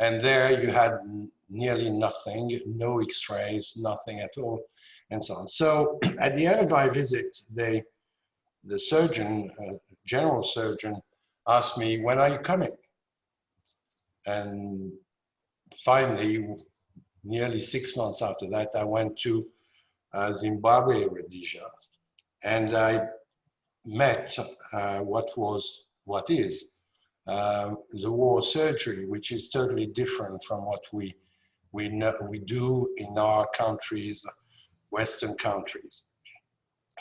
And there you had nearly nothing, no X-rays, nothing at all, and so on. So at the end of my visit, the surgeon, general surgeon, asked me, when are you coming? And finally, nearly 6 months after that, I went to Zimbabwe, Rhodesia, and I met what is the war surgery, which is totally different from what we do in our countries, Western countries,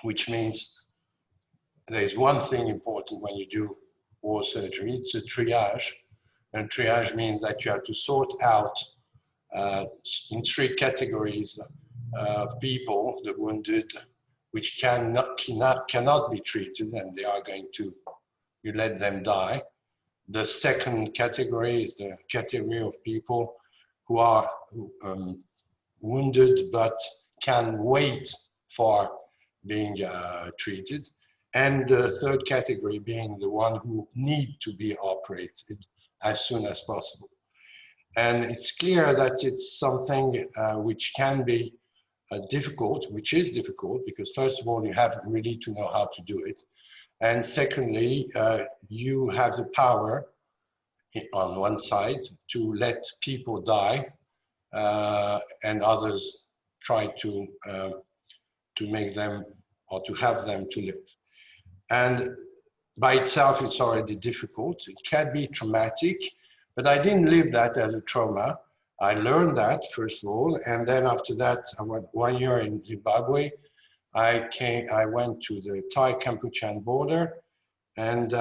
which means there's one thing important when you do war surgery, it's a triage. And triage means that you have to sort out in 3 categories of people, the wounded, which cannot be treated, and they are going to, you let them die. The second category is the category of people who are wounded but can wait for being treated. And the third category being the one who need to be operated as soon as possible. And it's clear that it's something which can be difficult, which is difficult, because first of all, you have really to know how to do it. And secondly, you have the power on one side to let people die and others try to make them or to help them to live. And by itself, it's already difficult. It can be traumatic, but I didn't live that as a trauma. I learned that, first of all, and then after that, I went 1 year in Zimbabwe. I went to the Thai-Kampuchean border, and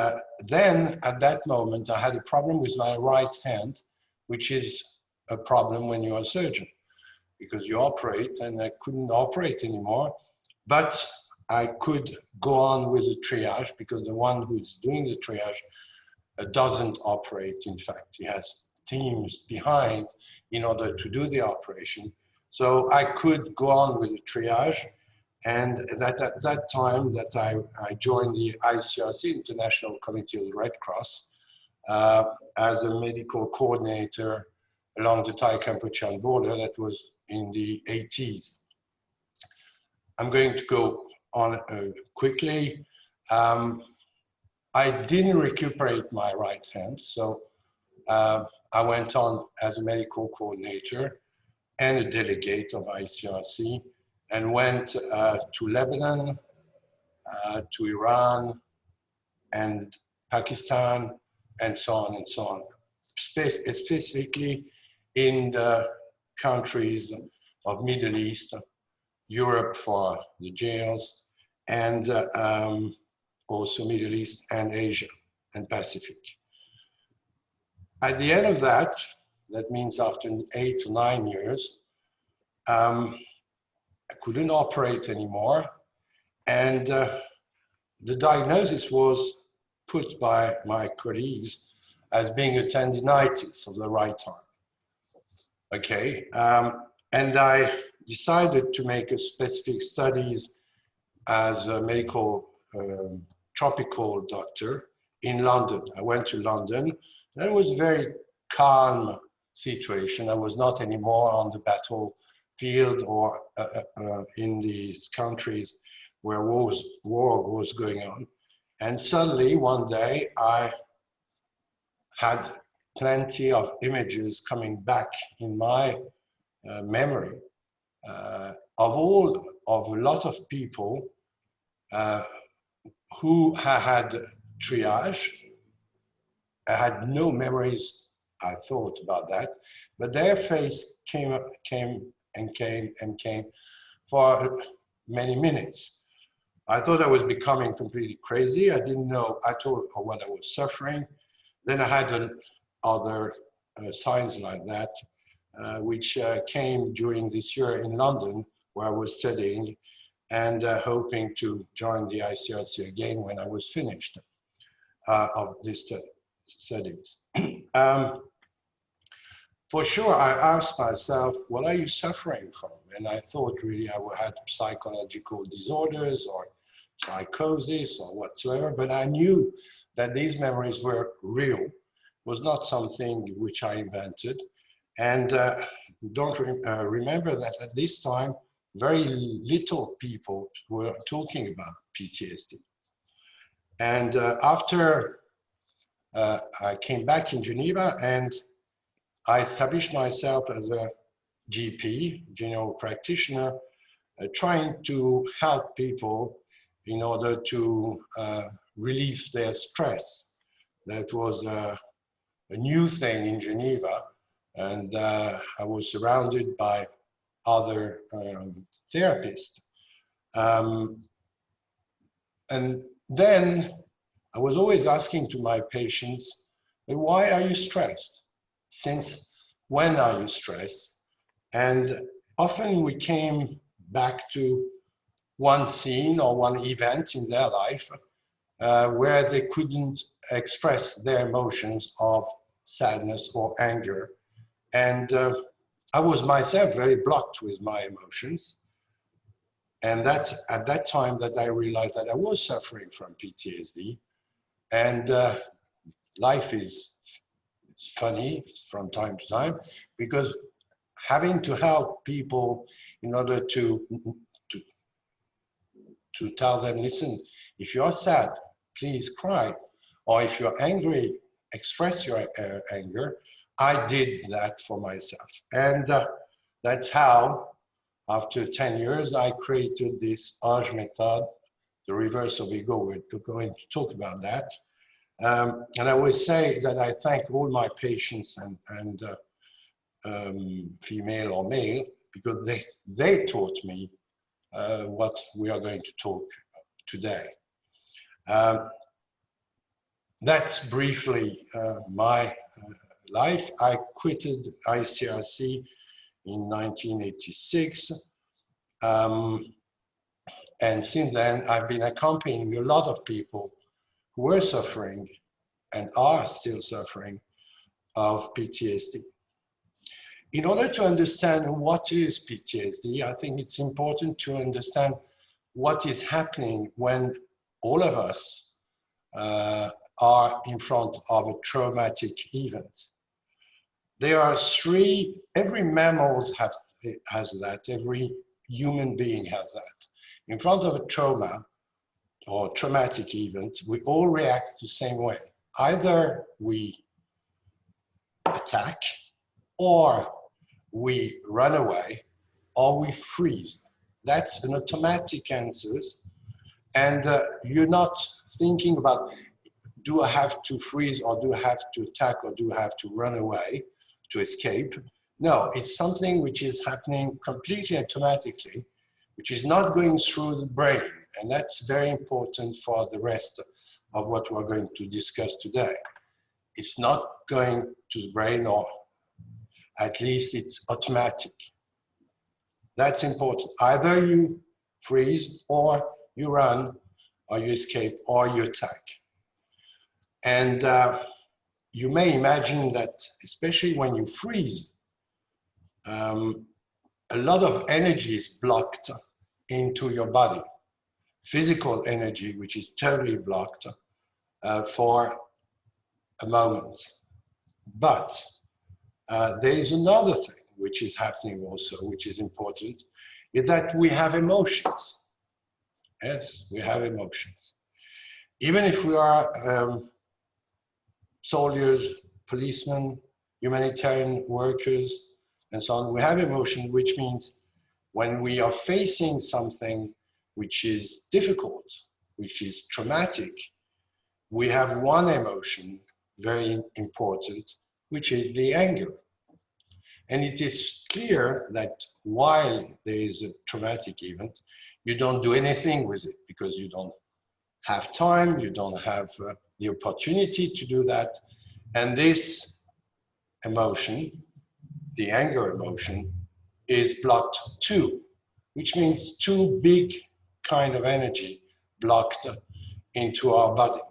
then at that moment, I had a problem with my right hand, which is a problem when you're a surgeon, because you operate, and I couldn't operate anymore, but I could go on with the triage, because the one who's doing the triage doesn't operate, in fact. He has teams behind in order to do the operation. So I could go on with the triage, and that at that time that I joined the ICRC, International Committee of the Red Cross, as a medical coordinator along the Thai-Kampuchean border. That was in the 80s. I'm going to go on quickly. I didn't recuperate my right hand, so I went on as a medical coordinator and a delegate of ICRC, and went to Lebanon, to Iran, and Pakistan, and so on and so on. Specifically in the countries of Middle East, Europe for the jails, and also Middle East and Asia and Pacific. At the end of that, that means after 8 to 9 years, I couldn't operate anymore, and the diagnosis was put by my colleagues as being a tendinitis of the right arm. Okay, and I decided to make a specific studies as a medical tropical doctor in London. I went to London. That was a very calm situation. I was not anymore on the battlefield or in these countries where war was going on. And suddenly one day I had plenty of images coming back in my memory of a lot of people who had triage. I had no memories, I thought about that, but their face came for many minutes. I thought I was becoming completely crazy. I didn't know at all what I was suffering. Then I had other signs like that, which came during this year in London, where I was studying and hoping to join the ICRC again when I was finished of these studies. For sure, I asked myself, what are you suffering from? And I thought really I had psychological disorders or psychosis or whatsoever, but I knew that these memories were real. was not something which I invented. And remember that at this time, very little people were talking about PTSD. And after I came back in Geneva and I established myself as a GP, general practitioner, trying to help people in order to relieve their stress. That was a new thing in Geneva, and I was surrounded by other therapists. And then I was always asking to my patients, why are you stressed? Since when are you stressed? And often we came back to one scene or one event in their life where they couldn't express their emotions of sadness or anger. And I was myself very blocked with my emotions. And that's at that time that I realized that I was suffering from PTSD. And life is funny from time to time, because having to help people in order to tell them, listen, if you're sad, please cry. Or if you're angry, express your anger. I did that for myself. And that's how, after 10 years, I created this AGE method, the reverse of ego. We're going to talk about that. And I always say that I thank all my patients and female or male, because they taught me what we are going to talk today. That's briefly my life. I quitted ICRC in 1986. And since then, I've been accompanying a lot of people who were suffering and are still suffering of PTSD. In order to understand what is PTSD, I think it's important to understand what is happening when all of us are in front of a traumatic event. There are three, every mammal has that, every human being has that. In front of a trauma or traumatic event, we all react the same way. Either we attack, or we run away, or we freeze. That's an automatic answer. And you're not thinking about, do I have to freeze, or do I have to attack, or do I have to run away to escape? No, it's something which is happening completely automatically, which is not going through the brain. And that's very important for the rest of what we're going to discuss today. It's not going to the brain, or at least it's automatic. That's important. Either you freeze, or you run, or you escape, or you attack. And you may imagine that, especially when you freeze, a lot of energy is blocked into your body. Physical energy, which is totally blocked for a moment. But there is another thing which is happening also, which is important, is that we have emotions. Yes, we have emotions. Even if we are soldiers, policemen, humanitarian workers, and so on, we have emotion, which means when we are facing something which is difficult, which is traumatic, we have one emotion, very important, which is the anger. And it is clear that while there is a traumatic event, you don't do anything with it because you don't have time, you don't have the opportunity to do that. And this emotion, the anger emotion, is blocked too, which means two big kind of energy blocked into our body.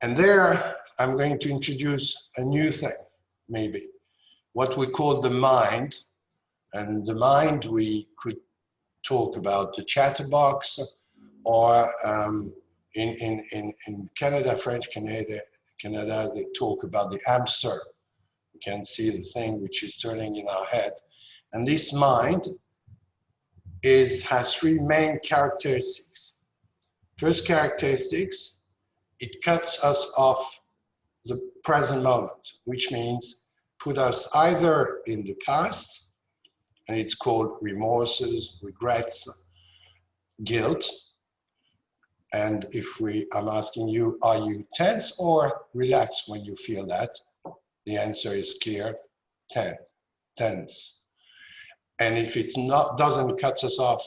And there, I'm going to introduce a new thing, maybe, what we call the mind. And the mind, we could talk about the chatterbox, or in Canada, French Canada, they talk about the hamster. You can see the thing which is turning in our head. And this mind has three main characteristics. First characteristics, it cuts us off the present moment, which means put us either in the past, and it's called remorses, regrets, guilt. And I'm asking you, are you tense or relaxed when you feel that? The answer is clear, tense. And if it's doesn't cut us off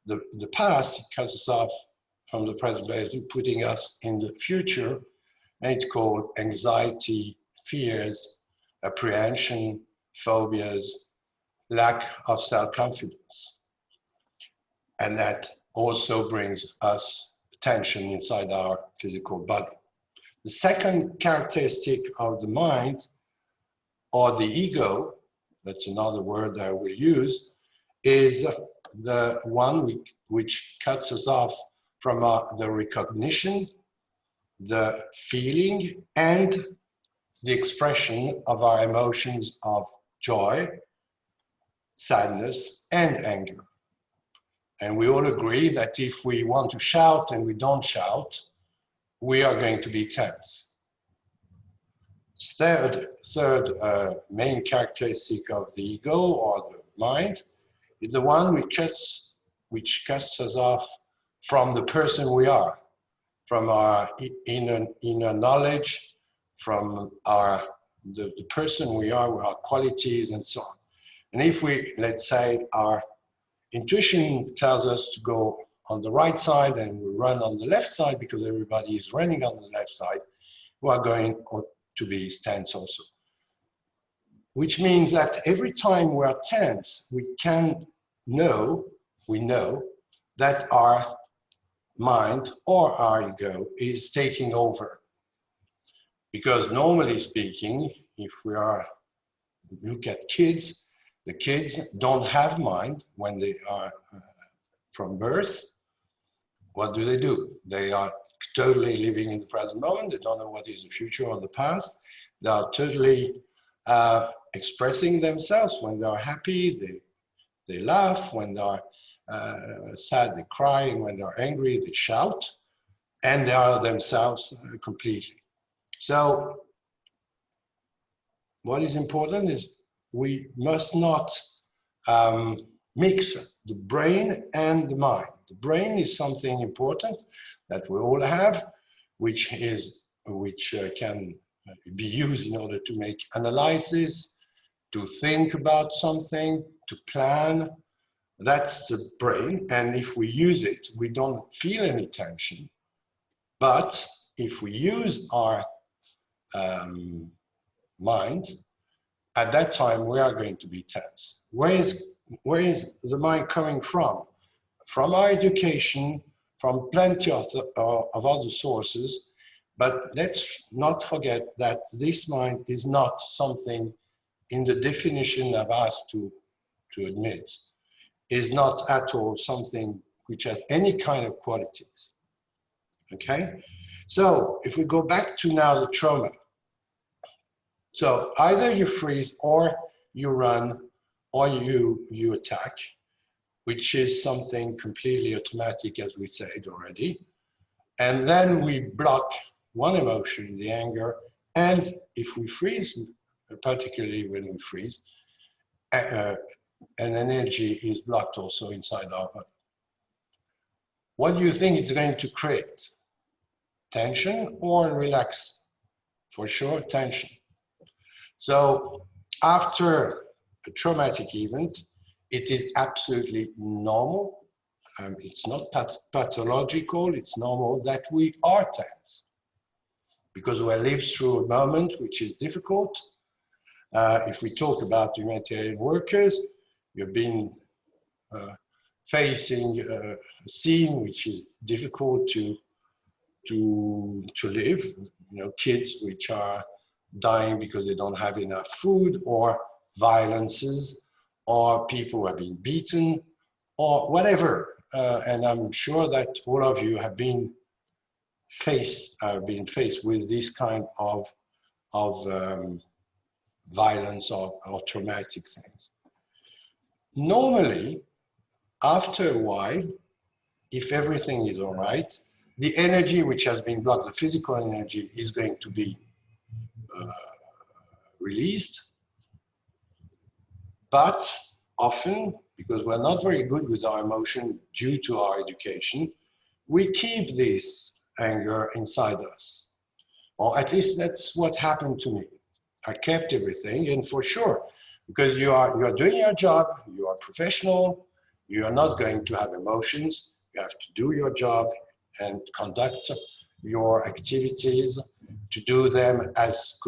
the past, it cuts us off from the present, putting us in the future. And it's called anxiety, fears, apprehension, phobias, lack of self-confidence. And that also brings us tension inside our physical body. The second characteristic of the mind, or the ego, that's another word that I will use, is the one which cuts us off from the recognition, the feeling, and the expression of our emotions of joy, sadness, and anger. And we all agree that if we want to shout and we don't shout, we are going to be tense. Third main characteristic of the ego or the mind is the one which cuts us off from the person we are, from our inner knowledge, from the person we are, with our qualities and so on. And if let's say, our intuition tells us to go on the right side and we run on the left side because everybody is running on the left side, we are going to be tense also. Which means that every time we are tense, we know that our mind or our ego is taking over. Because normally speaking, if we look at kids, the kids don't have mind when they are from birth. What do? They are totally living in the present moment. They don't know what is the future or the past. They are totally expressing themselves. When they are happy, they laugh. When they are sad, they cry. And when they are angry, they shout. And they are themselves completely. So what is important is we must not mix the brain and the mind. The brain is something important that we all have, which can be used in order to make analysis, to think about something, to plan. That's the brain, and if we use it, we don't feel any tension. But if we use our mind, at that time we are going to be tense. Where is the mind coming from? From our education, from plenty of other sources, but let's not forget that this mind is not something in the definition I've asked to admit, is not at all something which has any kind of qualities, okay? So if we go back to now the trauma, so either you freeze or you run or you attack, which is something completely automatic, as we said already. And then we block one emotion, the anger, and if we freeze, particularly when we freeze, an energy is blocked also inside our body. What do you think it's going to create? Tension or relax? For sure, tension. So after a traumatic event, it is absolutely normal. It's not pathological, it's normal that we are tense because we live through a moment which is difficult. If we talk about humanitarian workers, you've been facing a scene which is difficult to live. You know, kids which are dying because they don't have enough food, or violences, or people who have been beaten, or whatever. And I'm sure that all of you have been been faced with this kind of violence or traumatic things. Normally, after a while, if everything is all right, the energy which has been blocked, the physical energy, is going to be released. But often, because we're not very good with our emotion due to our education, we keep this anger inside us. Or at least that's what happened to me. I kept everything, and for sure, because you are doing your job, you are professional, you are not going to have emotions, you have to do your job and conduct your activities to do them as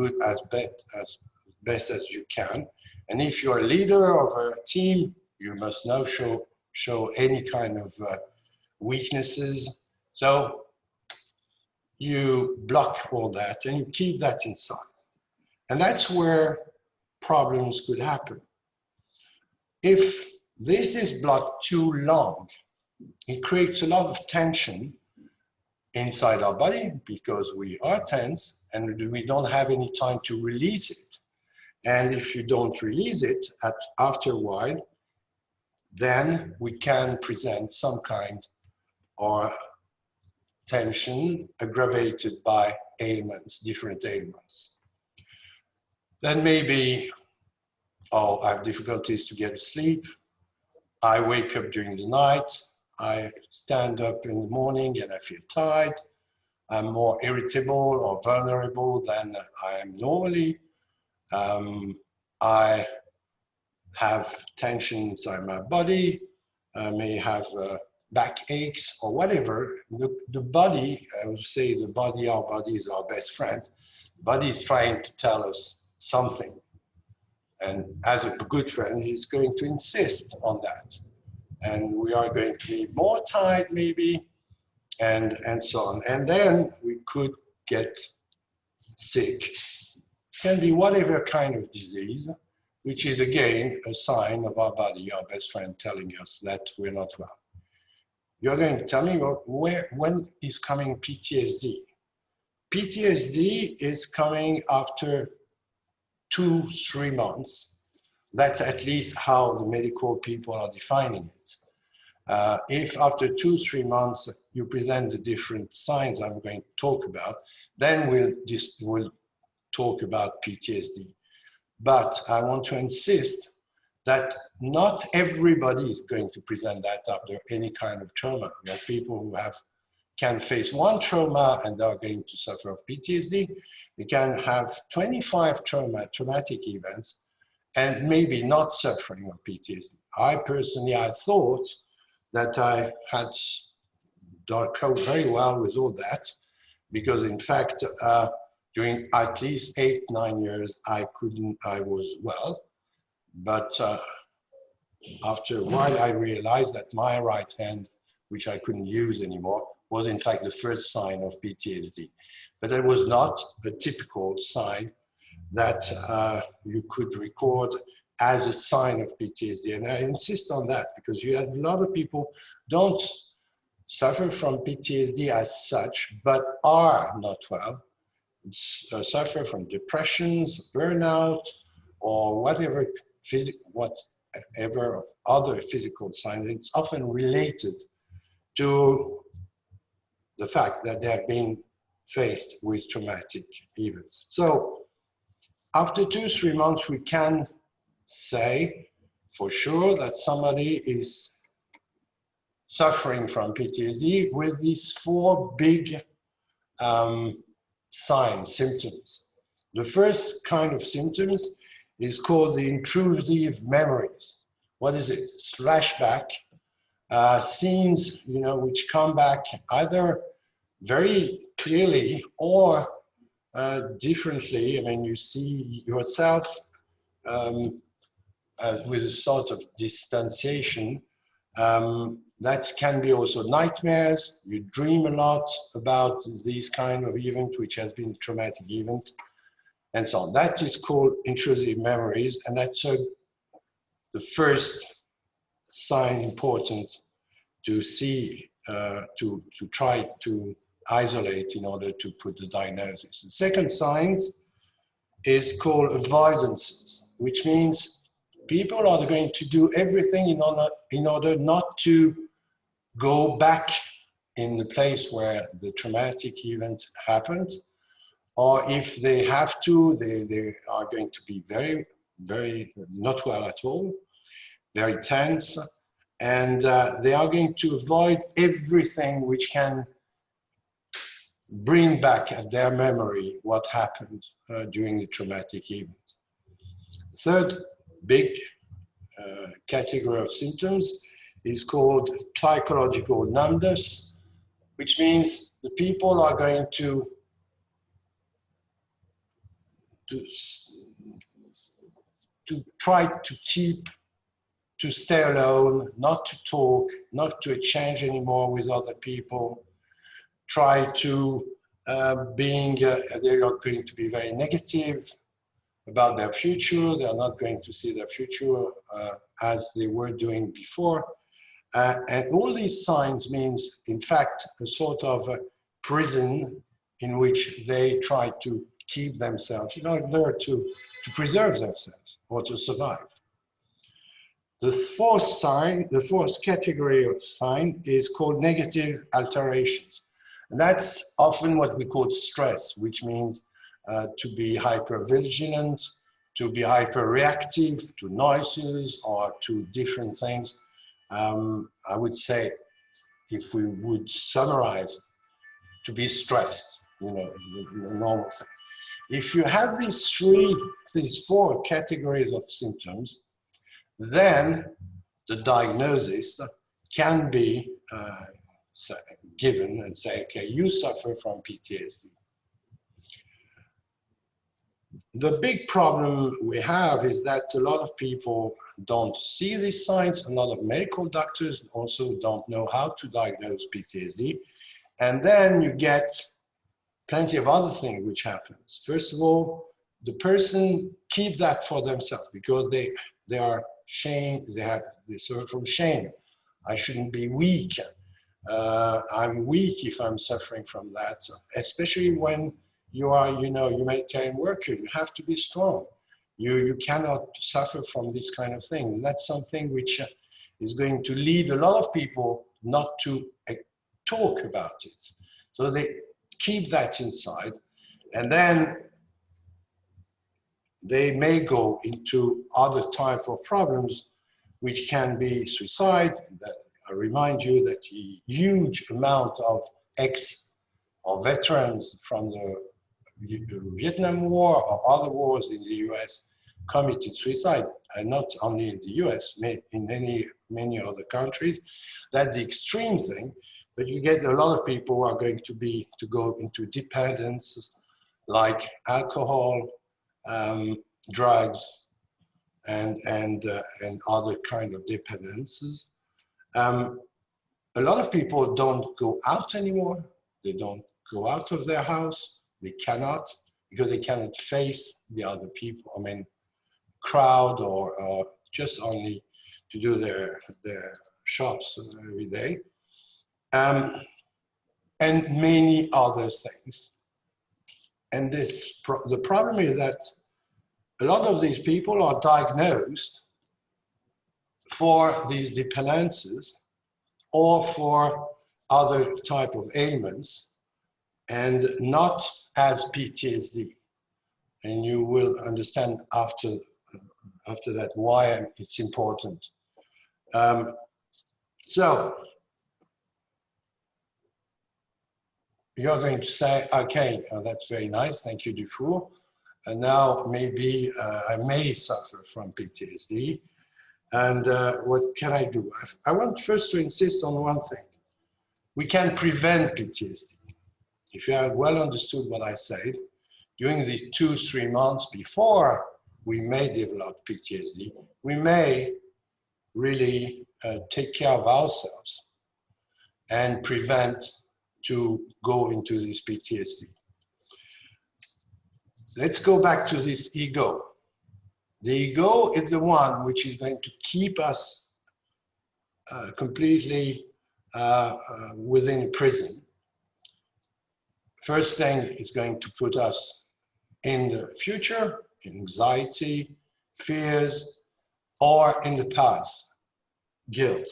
best as you can. And if you're a leader of a team, you must now show any kind of weaknesses. So you block all that and you keep that inside. And that's where problems could happen. If this is blocked too long, it creates a lot of tension inside our body because we are tense and we don't have any time to release it. And if you don't release it after a while, then we can present some kind of tension aggravated by ailments, different ailments. Then maybe, oh, I have difficulties to get to sleep. I wake up during the night. I stand up in the morning and I feel tired. I'm more irritable or vulnerable than I am normally. I have tension inside my body. I may have backaches or whatever. The body, I would say our body is our best friend. The body is trying to tell us something. And as a good friend, he's going to insist on that. And we are going to be more tired maybe, and so on. And then we could get sick. It can be whatever kind of disease, which is again a sign of our body, our best friend, telling us that we're not well. You're going to tell me, well, when is coming PTSD? PTSD is coming after 2-3 months. That's at least how the medical people are defining it. If after 2-3 months you present the different signs I'm going to talk about, then we'll talk about PTSD. But I want to insist that not everybody is going to present that after any kind of trauma. We have people who can face one trauma and are going to suffer of PTSD. They can have 25 traumatic events and maybe not suffering of PTSD. I thought that I had coped very well with all that, because in fact, during at least 8-9 years, I was well, but after a while, I realized that my right hand, which I couldn't use anymore, was in fact the first sign of PTSD. But it was not a typical sign that you could record as a sign of PTSD. And I insist on that because you have a lot of people don't suffer from PTSD as such, but are not well, suffer from depressions, burnout, or whatever of other physical signs. It's often related to the fact that they have been faced with traumatic events. So after 2-3 months, we can say for sure that somebody is suffering from PTSD with these 4 big symptoms. The first kind of symptoms is called the intrusive memories. What is it? Flashback, scenes, which come back either very clearly or differently. I mean, you see yourself with a sort of distanciation. That can be also nightmares. You dream a lot about these kind of event, which has been a traumatic event, and so on. That is called intrusive memories, and that's the first sign important to see, to try to isolate in order to put the diagnosis. The second sign is called avoidances, which means people are going to do everything in order not to go back in the place where the traumatic event happened, or if they have to, they are going to be very, very not well at all, very tense, and they are going to avoid everything which can bring back at their memory what happened during the traumatic event. Third big category of symptoms is called psychological numbness, which means the people are going to try to stay alone, not to talk, not to exchange anymore with other people, try to they are going to be very negative about their future. They are not going to see their future as they were doing before. And all these signs means, in fact, a sort of a prison in which they try to keep themselves in order to preserve themselves or to survive. The fourth category of sign is called negative alterations. And that's often what we call stress, which means to be hypervigilant, to be hyperreactive to noises or to different things. I would say, if we would summarize, to be stressed, you know, the normal thing. If you have these four categories of symptoms, then the diagnosis can be given and say, okay, you suffer from PTSD. The big problem we have is that a lot of people don't see these signs. A lot of medical doctors also don't know how to diagnose PTSD. And then you get plenty of other things which happens. First of all, the person keep that for themselves because they are shame, they suffer from shame. I shouldn't be weak. I'm weak if I'm suffering from that, especially when you are, you know, humanitarian worker. You have to be strong. You cannot suffer from this kind of thing. And that's something which is going to lead a lot of people not to talk about it. So they keep that inside, and then they may go into other type of problems, which can be suicide. I remind you that a huge amount of veterans from the Vietnam War or other wars in the US committed suicide, and not only in the US, in many other countries. That's the extreme thing, but you get a lot of people who are going to go into dependence, like alcohol, drugs, and other kind of dependencies. A lot of people don't go out anymore. They don't go out of their house. They cannot, because they cannot face the other people. I mean, crowd or just only to do their shops every day. And many other things. And the problem is that a lot of these people are diagnosed for these dependencies or for other type of ailments and not as PTSD. And you will understand after that why it's important. So you're going to say, okay, that's very nice, thank you, Dufour. And now maybe I may suffer from PTSD. And what can I do? I want first to insist on one thing. We can prevent PTSD. If you have well understood what I said, during the 2-3 months before we may develop PTSD, we may really take care of ourselves and prevent to go into this PTSD. Let's go back to this ego. The ego is the one which is going to keep us completely within prison. First thing is going to put us in the future, anxiety, fears, or in the past, guilt.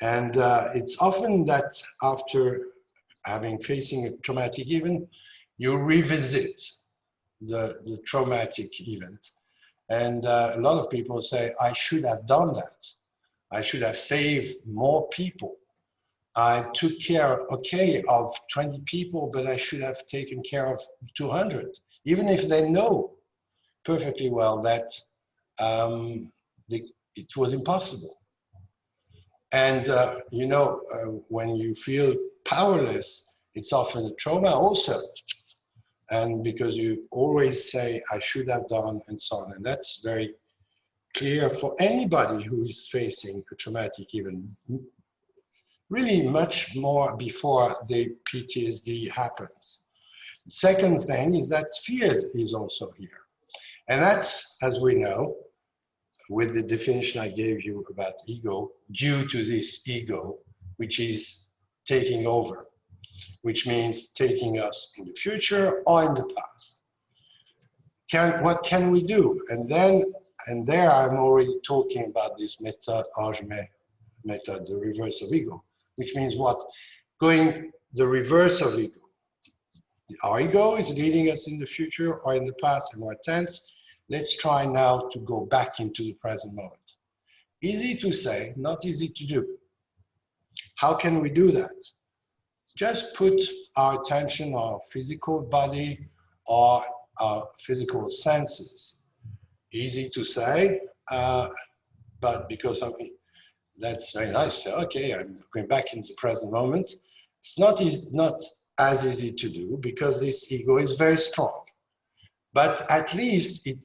And it's often that after facing a traumatic event, you revisit the traumatic event. And a lot of people say, I should have done that. I should have saved more people. I took care, okay, of 20 people, but I should have taken care of 200, even if they know perfectly well that it was impossible. And you know, when you feel powerless, it's often a trauma also. And because you always say, I should have done, and so on. And that's very clear for anybody who is facing a traumatic event, really much more before the PTSD happens. Second thing is that fears is also here. And that's, as we know, with the definition I gave you about ego, due to this ego, which is taking over, which means taking us in the future or in the past. What can we do? And there I'm already talking about this method, the reverse of ego, which means what? Going the reverse of ego. Our ego is leading us in the future or in the past, in more tense. Let's try now to go back into the present moment. Easy to say, not easy to do. How can we do that? Just put our attention on our physical body or our physical senses. Easy to say, but because that's very nice. Okay, I'm going back into the present moment. It's not as easy to do because this ego is very strong. But at least it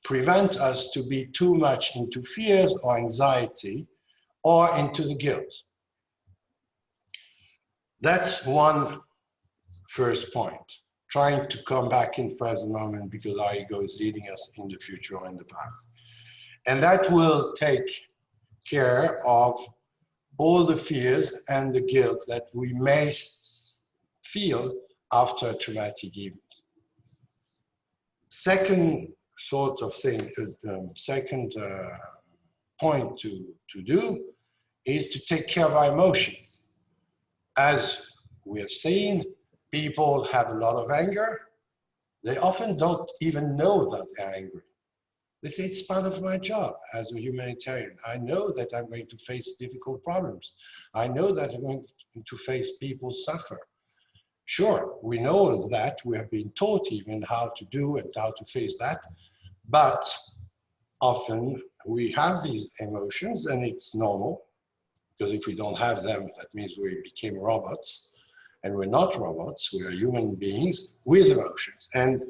prevents us to be too much into fears or anxiety or into the guilt. That's one first point, trying to come back in the present moment because our ego is leading us in the future or in the past. And that will take care of all the fears and the guilt that we may feel after a traumatic event. Second sort of thing, second point to do is to take care of our emotions. As we have seen, people have a lot of anger. They often don't even know that they're angry. They say, it's part of my job as a humanitarian. I know that I'm going to face difficult problems. I know that I'm going to face people suffer. Sure, we know that. We have been taught even how to do and how to face that. But often we have these emotions and it's normal. Because if we don't have them, that means we became robots. And we're not robots, we are human beings with emotions. And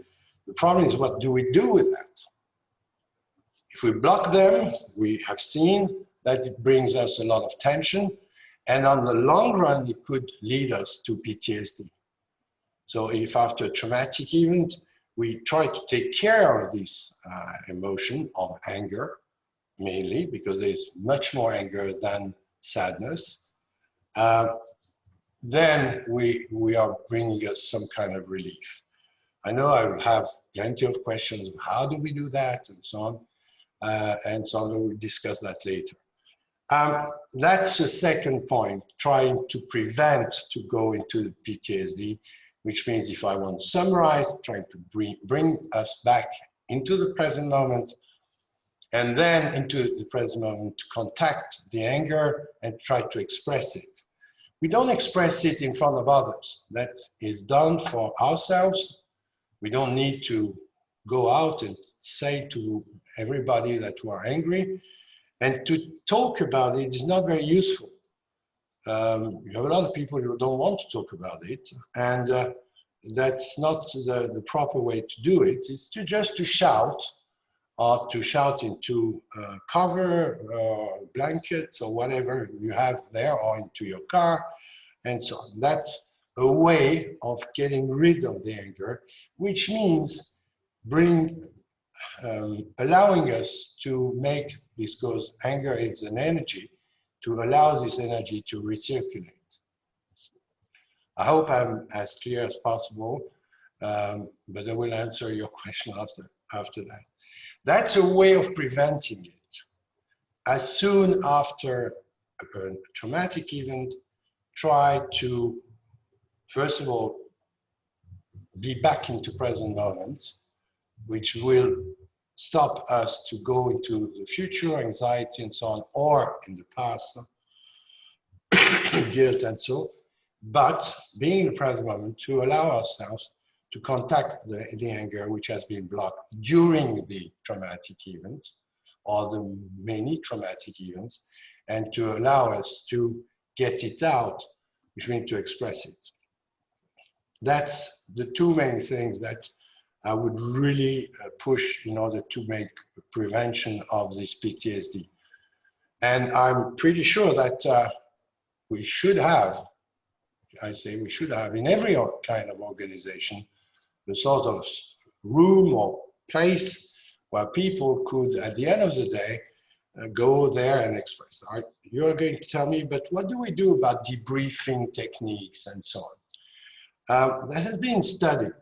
the problem is, what do we do with that? If we block them, we have seen that it brings us a lot of tension. And on the long run, it could lead us to PTSD. So if after a traumatic event, we try to take care of this emotion of anger, mainly, because there's much more anger than sadness, then we are bringing us some kind of relief. I know I will have plenty of questions of how do we do that and so on, we'll discuss that later. That's the second point, trying to prevent to go into PTSD, which means if I want to summarize, trying to bring us back into the present moment, and then into the present moment to contact the anger and try to express it. We don't express it in front of others. That is done for ourselves. We don't need to go out and say to everybody that we are angry. And to talk about it is not very useful. You have a lot of people who don't want to talk about it. And that's not the proper way to do it. It's just to shout, or to shout into a cover or blanket or whatever you have there, or into your car, and so on. That's a way of getting rid of the anger, which means allowing us to make, because anger is an energy, to allow this energy to recirculate. I hope I'm as clear as possible, but I will answer your question after that. That's a way of preventing it. As soon after a traumatic event, try to, first of all, be back into present moment, which will stop us to go into the future, anxiety and so on, or in the past, guilt and so. But being in the present moment to allow ourselves to contact the anger which has been blocked during the traumatic event or the many traumatic events, and to allow us to get it out, which means to express it. That's the two main things that I would really push in order to make prevention of this PTSD. And I'm pretty sure that we should have, I say we should have in every kind of organization, the sort of room or place where people could, at the end of the day, go there and express. You're going to tell me, but what do we do about debriefing techniques and so on? That has been studied.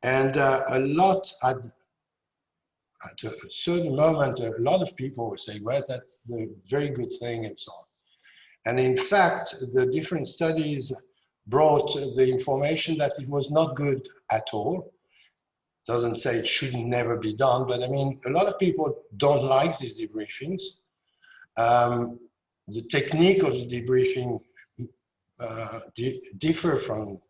And a lot at a certain moment, a lot of people were saying, well, that's a very good thing and so on. And in fact, the different studies brought the information that it was not good at all. Doesn't say it should never be done, but I mean, a lot of people don't like these debriefings. The technique of the debriefing differ from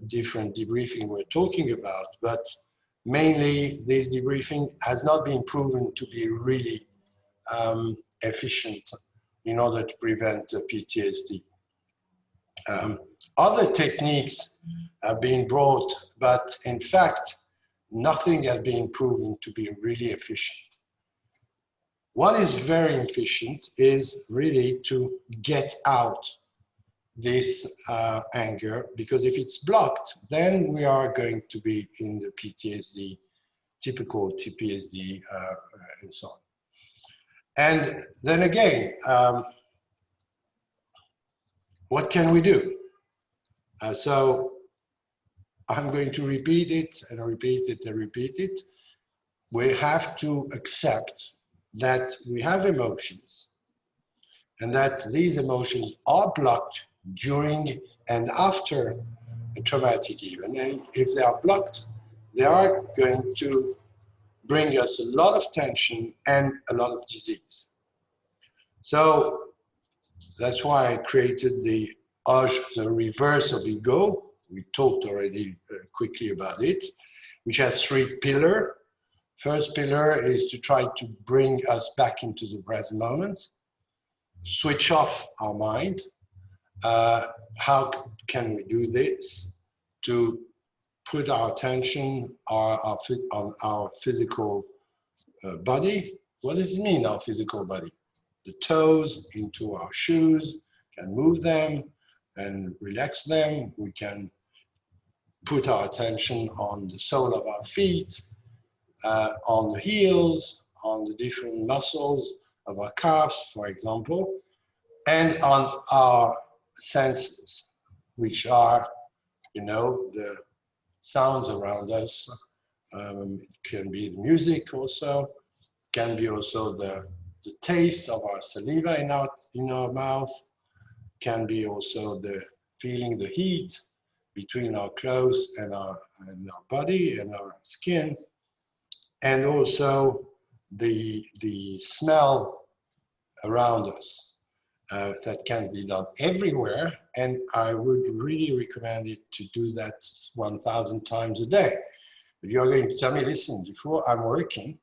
different debriefing we're talking about, but mainly this debriefing has not been proven to be really efficient in order to prevent PTSD. Other techniques have been brought, but in fact, nothing has been proven to be really efficient. What is very efficient is really to get out this anger, because if it's blocked, then we are going to be in the PTSD, typical PTSD, and so on. And then again, what can we do? So I'm going to repeat it and repeat it and repeat it. We have to accept that we have emotions and that these emotions are blocked during and after a traumatic event. And if they are blocked, they are going to bring us a lot of tension and a lot of disease. So that's why I created the reverse of ego. We talked already quickly about it, which has 3 pillars. First pillar is to try to bring us back into the present moment, switch off our mind. How can we do this? To put our attention on our physical body. What does it mean, our physical body? The toes into our shoes, can move them and relax them. We can put our attention on the sole of our feet, on the heels, on the different muscles of our calves, for example, and on our senses, which are, you know, the sounds around us. It can be the music also, can be also the taste of our saliva in our mouth, can be also the feeling the heat between our clothes and our body and our skin, and also the smell around us. That can be done everywhere, and I would really recommend it to do that 1,000 times a day. If you're going to tell me, listen, Dufour, I'm working,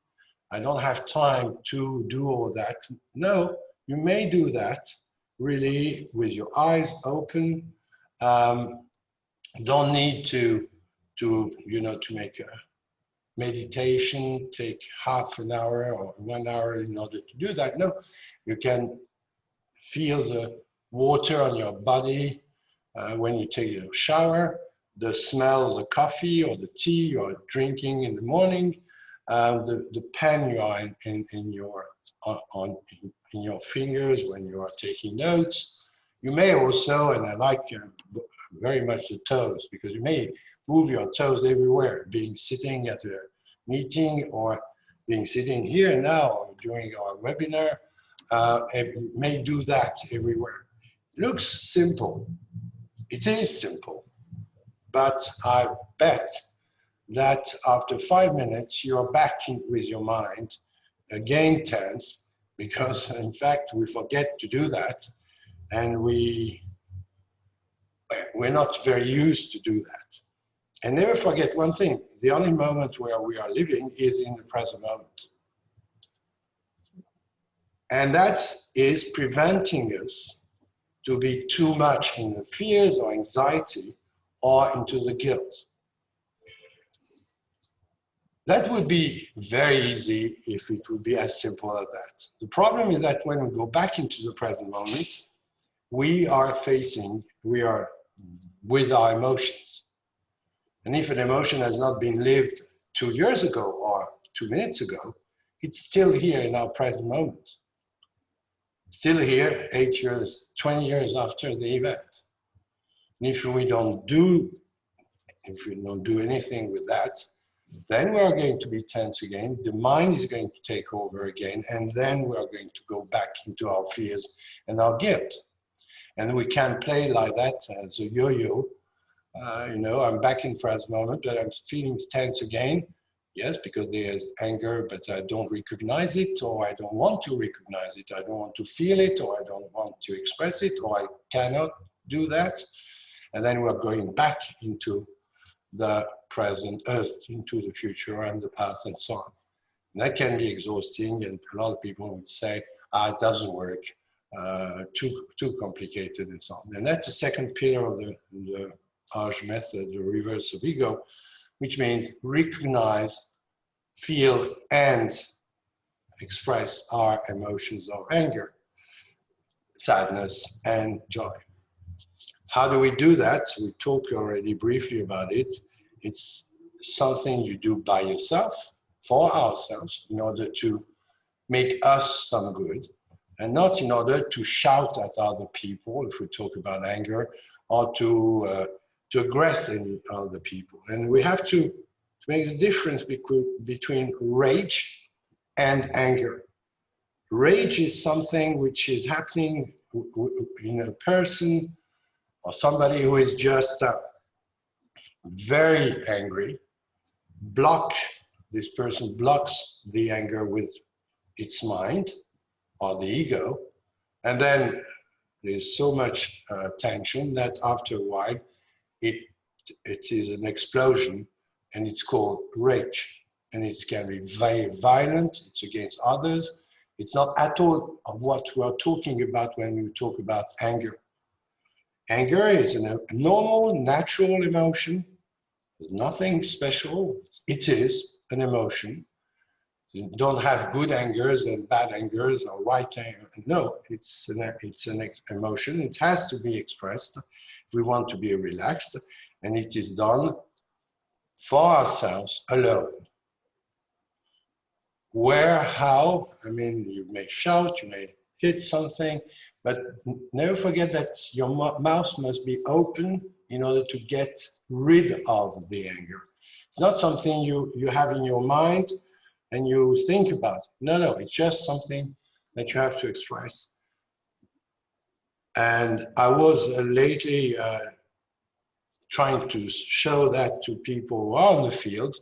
I don't have time to do all that. No, you may do that really with your eyes open. Don't need to make a meditation, take half an hour or 1 hour in order to do that. No, you can feel the water on your body when you take a shower, the smell of the coffee or the tea you are drinking in the morning, the pen you are in your fingers when you are taking notes. You may also, and I like very much the toes, because you may move your toes everywhere, being sitting at a meeting or being sitting here now during our webinar. You may do that everywhere. It looks simple. It is simple, but I bet that after 5 minutes, you're back in with your mind, again tense, because in fact, we forget to do that, and we're not very used to do that. And never forget one thing, the only moment where we are living is in the present moment. And that is preventing us to be too much in the fears or anxiety or into the guilt. That would be very easy if it would be as simple as that. The problem is that when we go back into the present moment, we are with our emotions. And if an emotion has not been lived 2 years ago or 2 minutes ago, it's still here in our present moment. Still here 8 years, 20 years after the event. And if we don't do anything with that, then we are going to be tense again. The mind is going to take over again, and then we are going to go back into our fears and our guilt. And we can play like that as a yo-yo. I'm back in present moment, but I'm feeling tense again. Yes, because there's anger, but I don't recognize it, or I don't want to recognize it. I don't want to feel it, or I don't want to express it, or I cannot do that. And then we're going back into the present, into the future and the past and so on. And that can be exhausting, and a lot of people would say, it doesn't work, too complicated and so on. And that's the second pillar of the Arge method, the reverse of ego, which means recognize, feel, and express our emotions of anger, sadness, and joy. How do we do that? We talked already briefly about it. It's something you do by yourself, for ourselves, in order to make us some good, and not in order to shout at other people, if we talk about anger, or to aggress any other people. And we have to make the difference between rage and anger. Rage is something which is happening in a person or somebody who is just very angry. This person blocks the anger with its mind or the ego, and then there's so much tension that after a while it is an explosion, and it's called rage. And it can be very violent, it's against others. It's not at all of what we're talking about when we talk about anger. Anger is a normal, natural emotion. There's nothing special. It is an emotion. You don't have good angers and bad angers or right anger. No, it's an emotion. It has to be expressed if we want to be relaxed, and it is done for ourselves alone. Where, how, I mean, you may shout, you may hit something, but never forget that your mouth must be open in order to get rid of the anger. It's not something you have in your mind and you think about. No, it's just something that you have to express. And I was lately trying to show that to people who are on the field,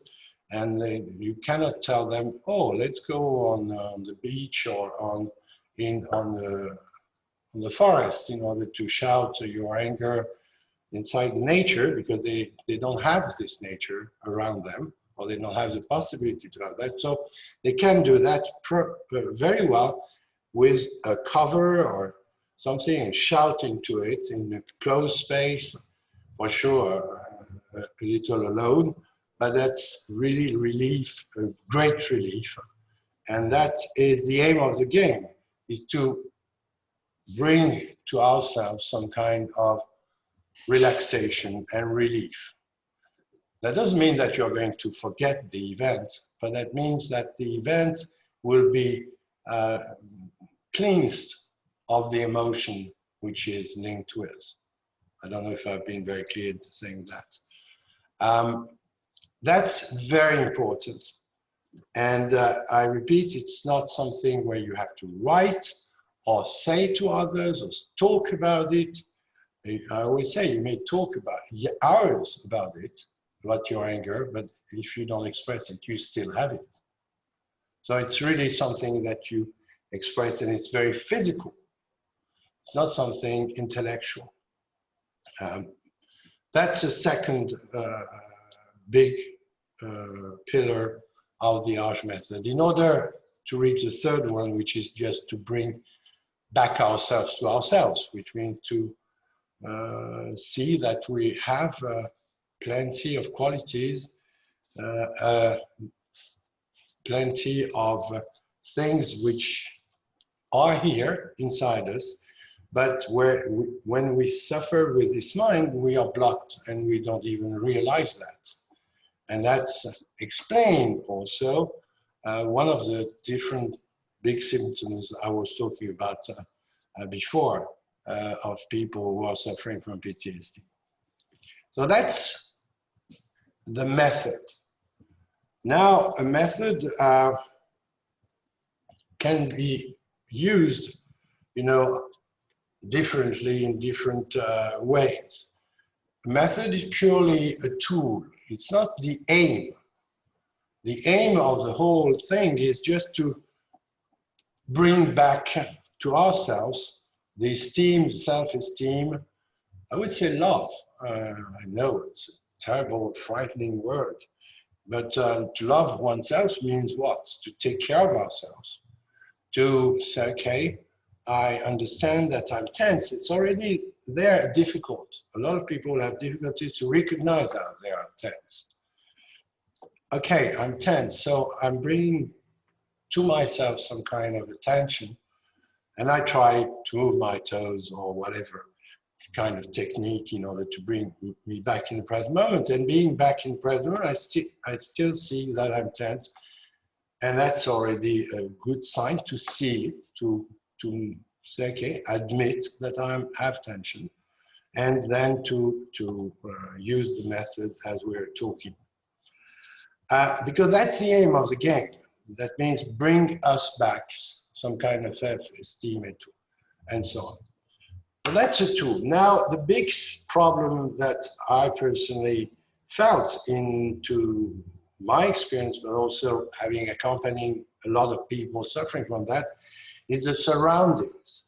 and you cannot tell them, oh, let's go on the beach or on the forest in order to shout your anger inside nature, because they don't have this nature around them, or they don't have the possibility to have that. So they can do that very well with a cover or something and shout into it in a closed space, for sure, a little alone, but that's really relief, a great relief. And that is the aim of the game, is to bring to ourselves some kind of relaxation and relief. That doesn't mean that you're going to forget the event, but that means that the event will be cleansed of the emotion which is linked with. I don't know if I've been very clear in saying that. That's very important. And I repeat, it's not something where you have to write or say to others or talk about it. I always say you may talk about hours about it, about your anger, but if you don't express it, you still have it. So it's really something that you express, and it's very physical. It's not something intellectual. That's a second big pillar of the ARCH method. In order to reach the third one, which is just to bring back ourselves to ourselves, which means to see that we have plenty of qualities, plenty of things which are here inside us, but when we suffer with this mind, we are blocked and we don't even realize that. And that's explained also one of the different big symptoms I was talking about before of people who are suffering from PTSD. So that's the method. Now, a method can be used, differently in different ways. A method is purely a tool. It's not the aim. The aim of the whole thing is just to bring back to ourselves the esteem, self-esteem, I would say love. I know it's a terrible, frightening word, but to love oneself means what? To take care of ourselves. To say, okay, I understand that I'm tense. It's already there difficult. A lot of people have difficulties to recognize that they are tense. Okay, I'm tense, so I'm bringing to myself some kind of attention, and I try to move my toes or whatever kind of technique in order to bring me back in the present moment. And being back in the present moment, I still see that I'm tense, and that's already a good sign to see it, to say, okay, admit that I have tension, and then to use the method as we're talking. Because that's the aim of the game. That means bring us back some kind of self-esteem and so on. So that's a tool. Now, the big problem that I personally felt into my experience, but also having accompanying a lot of people suffering from that, is the surroundings.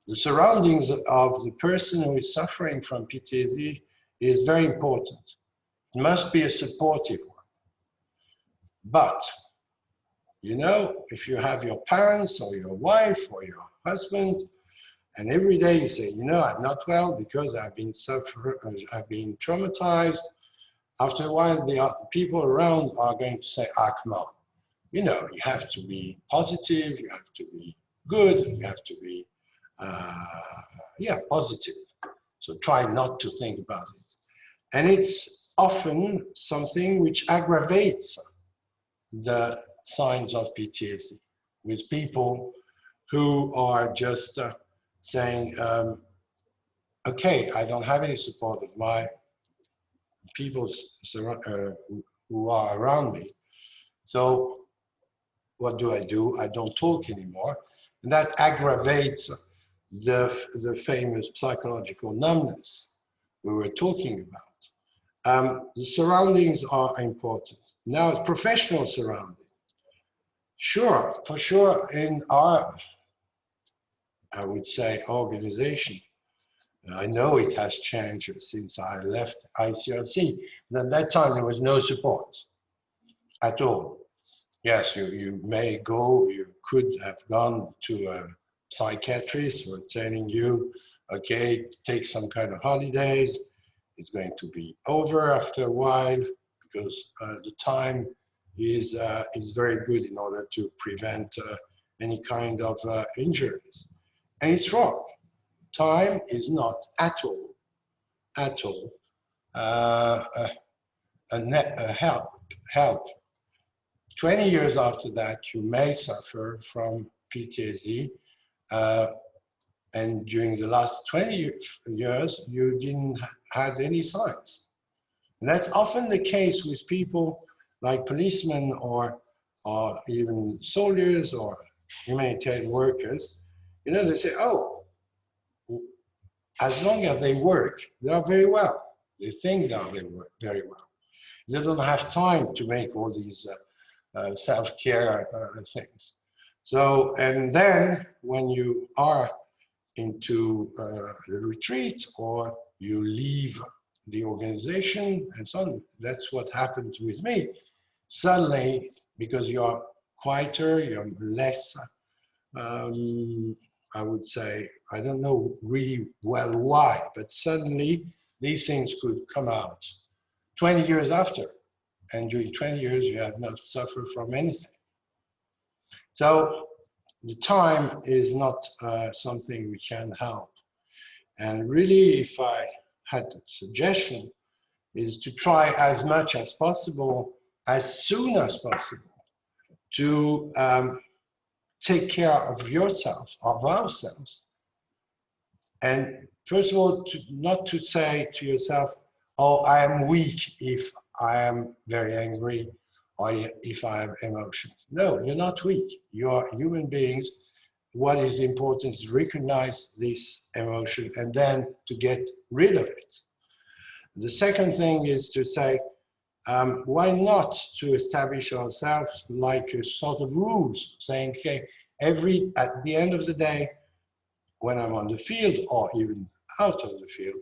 The surroundings of the person who is suffering from PTSD is very important. It must be a supportive one. But, if you have your parents or your wife or your husband, and every day you say, I'm not well because I've been traumatized, after a while, the people around are going to say, come on. You have to be positive, you have to be good, you have to be, positive. So try not to think about it. And it's often something which aggravates the signs of PTSD with people who are just saying, okay, I don't have any support of my people who are around me. So what do? I don't talk anymore. And that aggravates the famous psychological numbness we were talking about. The surroundings are important. Now, it's professional surrounding. Sure, for sure, in our, I would say, organization, I know it has changed since I left ICRC. At that time, there was no support at all. Yes, you may go, you could have gone to a psychiatrist who are telling you, okay, take some kind of holidays. It's going to be over after a while because the time is very good in order to prevent any kind of injuries. And it's wrong. Time is not at all a help. 20 years after that, you may suffer from PTSD, and during the last 20 years, you didn't have any signs. And that's often the case with people like policemen or even soldiers or humanitarian workers. You know, they say, oh, as long as they work, they are very well. They think that they work very well. They don't have time to make all these self-care things. So, and then when you are into the retreat or you leave the organization and so on, that's what happened with me. Suddenly, because you're quieter, you're less, I would say, I don't know really well why, but suddenly these things could come out 20 years after. And during 20 years, you have not suffered from anything. So the time is not something we can help. And really, if I had a suggestion, is to try as much as possible, as soon as possible, to take care of yourself, of ourselves. And first of all, not to say to yourself, oh, I am weak if I am very angry or if I have emotions. No, you're not weak. You are human beings. What is important is recognize this emotion and then to get rid of it. The second thing is to say, why not to establish ourselves like a sort of rules, saying, okay, at the end of the day, when I'm on the field or even out of the field,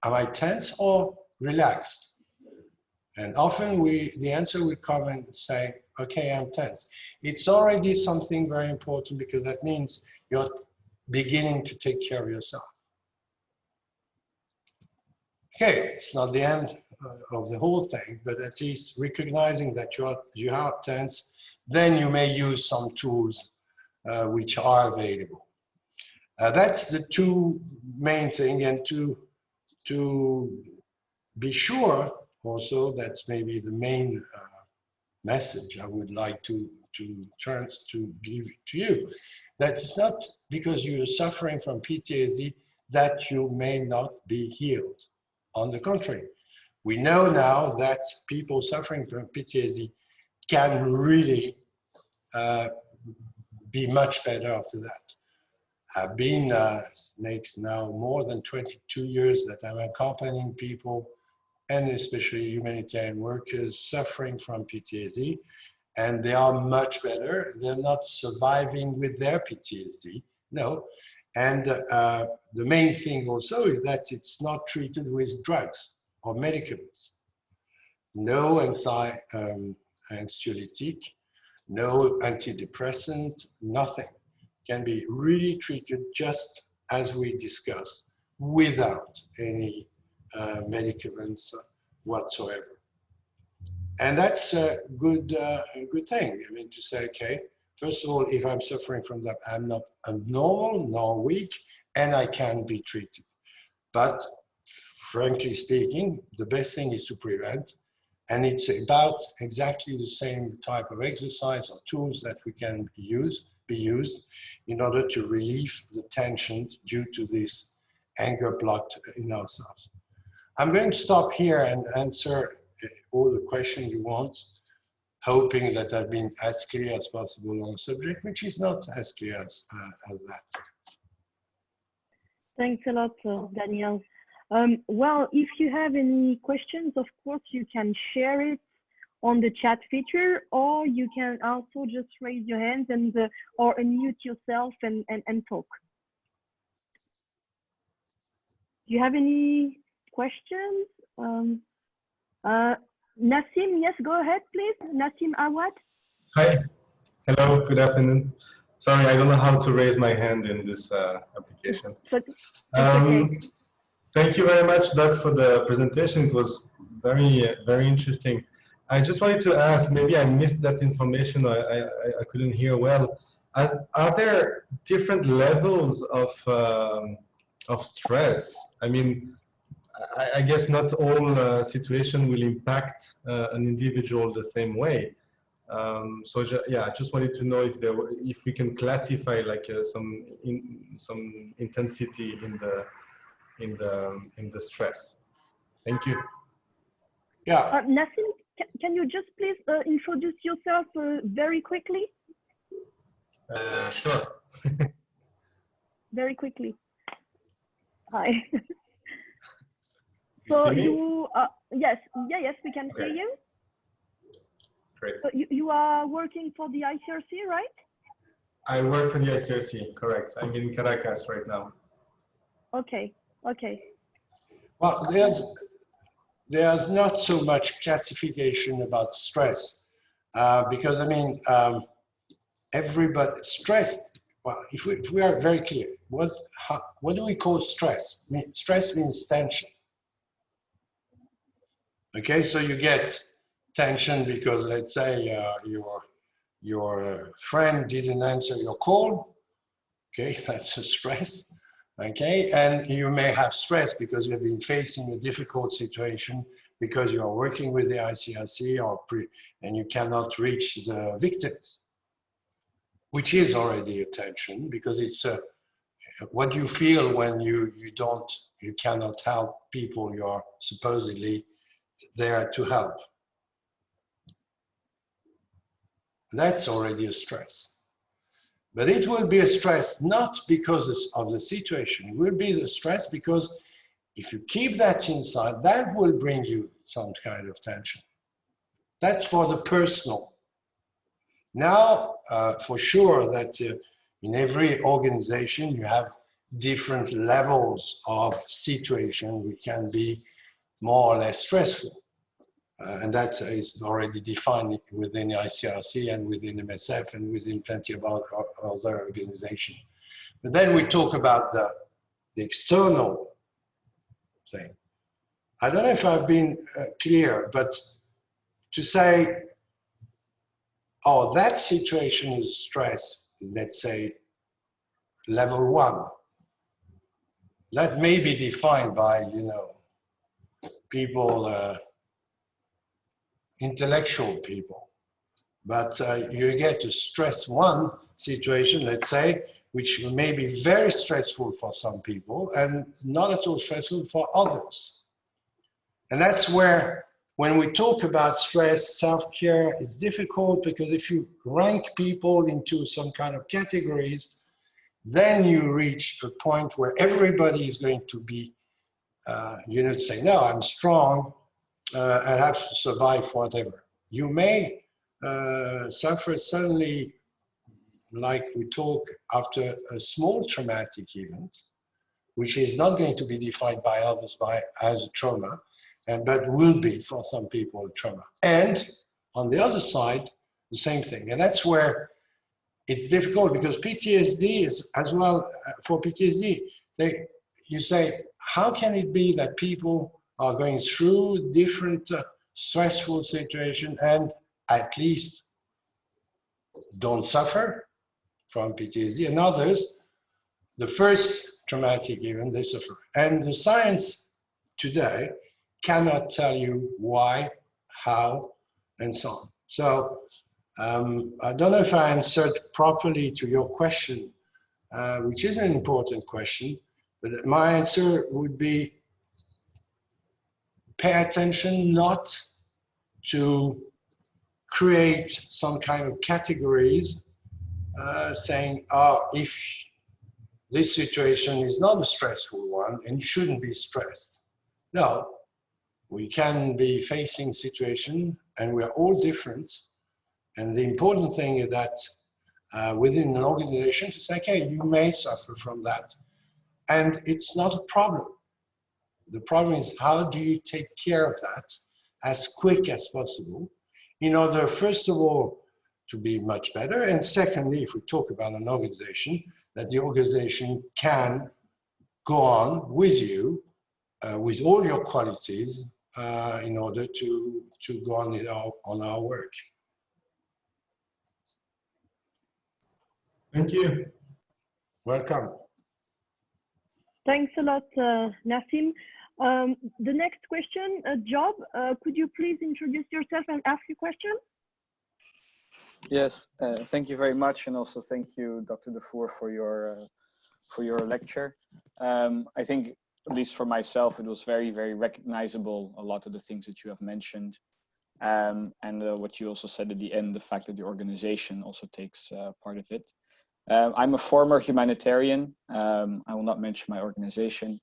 am I tense or relaxed? And often the answer will come and say, okay, I'm tense. It's already something very important because that means you're beginning to take care of yourself. Okay, it's not the end of the whole thing, but at least recognizing that you are tense, then you may use some tools which are available. That's the two main things, and to be sure also, that's maybe the main message I would like to give to you, that it's not because you're suffering from PTSD that you may not be healed. On the contrary, we know now that people suffering from PTSD can really be much better after that. I've been, makes now more than 22 years that I'm accompanying people, and especially humanitarian workers suffering from PTSD, and they are much better. They're not surviving with their PTSD, no. And the main thing also is that it's not treated with drugs or medicaments. No anxiolytic, no antidepressant, nothing can be really treated just as we discussed without any medicaments whatsoever. And that's a good thing. I mean, to say, okay, first of all, if I'm suffering from that, I'm not abnormal nor weak, and I can be treated. But frankly speaking, the best thing is to prevent. And it's about exactly the same type of exercise or tools that we can be used in order to relieve the tension due to this anger blocked in ourselves. I'm going to stop here and answer all the questions you want, hoping that I've been as clear as possible on the subject, which is not as clear as that. Thanks a lot, Daniel. Well, if you have any questions, of course, you can share it on the chat feature, or you can also just raise your hand and or unmute yourself and talk. Do you have any questions? Nassim, yes, go ahead, please. Nassim Awad. Hi. Hello, good afternoon. Sorry, I don't know how to raise my hand in this application. Okay. Thank you very much, Doug, for the presentation. It was very interesting. I just wanted to ask, maybe I missed that information, I couldn't hear well. Are there different levels of stress? I mean, I guess not all situations will impact an individual the same way. Yeah, I just wanted to know if if we can classify like some intensity in the stress. Thank you. Yeah. Nassim, can you just please introduce yourself very quickly? Sure. Very quickly. Hi. You So see me? you, yes, we can see Okay. you. Great. So you are working for the ICRC, right? I work for the ICRC, correct. I'm in Caracas right now. Okay, okay. Well, there's not so much classification about stress because I mean, everybody stress. Well, if we are very clear, what do we call stress? I mean, stress means tension. Okay, so you get tension because let's say your friend didn't answer your call. Okay, that's a stress. Okay, and you may have stress because you've been facing a difficult situation because you are working with the ICRC and you cannot reach the victims, which is already a tension because it's what you feel when you cannot help people you are supposedly there to help. That's already a stress. But it will be a stress not because of the situation. It will be the stress because if you keep that inside, that will bring you some kind of tension. That's for the personal. Now, for sure that in every organization, you have different levels of situation which can be more or less stressful. And that is already defined within ICRC and within MSF and within plenty of other organizations. But then we talk about the external thing. I don't know if I've been clear, but to say, oh, that situation is stress, let's say level 1, that may be defined by, you know, people, intellectual people. But you get to stress 1 situation, let's say, which may be very stressful for some people and not at all stressful for others. And that's where, when we talk about stress, self-care, it's difficult because if you rank people into some kind of categories, then you reach a point where everybody is going to be, you know, to say, no, I'm strong, I have to survive whatever. You may suffer suddenly, like we talk, after a small traumatic event, which is not going to be defined by others as a trauma, but will be for some people a trauma. And on the other side, the same thing. And that's where it's difficult because PTSD is as well. For PTSD, you say, how can it be that people are going through different stressful situations and at least don't suffer from PTSD, and others, the first traumatic event, they suffer. And the science today cannot tell you why, how, and so on. So I don't know if I answered properly to your question, which is an important question, but my answer would be pay attention not to create some kind of categories saying, oh, if this situation is not a stressful one and you shouldn't be stressed. No, we can be facing situation and we're all different. And the important thing is that within an organization to say, okay, you may suffer from that. And it's not a problem. The problem is how do you take care of that as quick as possible in order, first of all, to be much better. And secondly, if we talk about an organization, that the organization can go on with you with all your qualities in order to go on our work. Thank you. Welcome. Thanks a lot, Nassim. The next question, Job, could you please introduce yourself and ask your question? Yes, thank you very much, and also thank you, Dr. Dufour, for your lecture. I think, at least for myself, it was very, very recognizable, a lot of the things that you have mentioned. And what you also said at the end, the fact that the organization also takes part of it. I'm a former humanitarian. I will not mention my organization.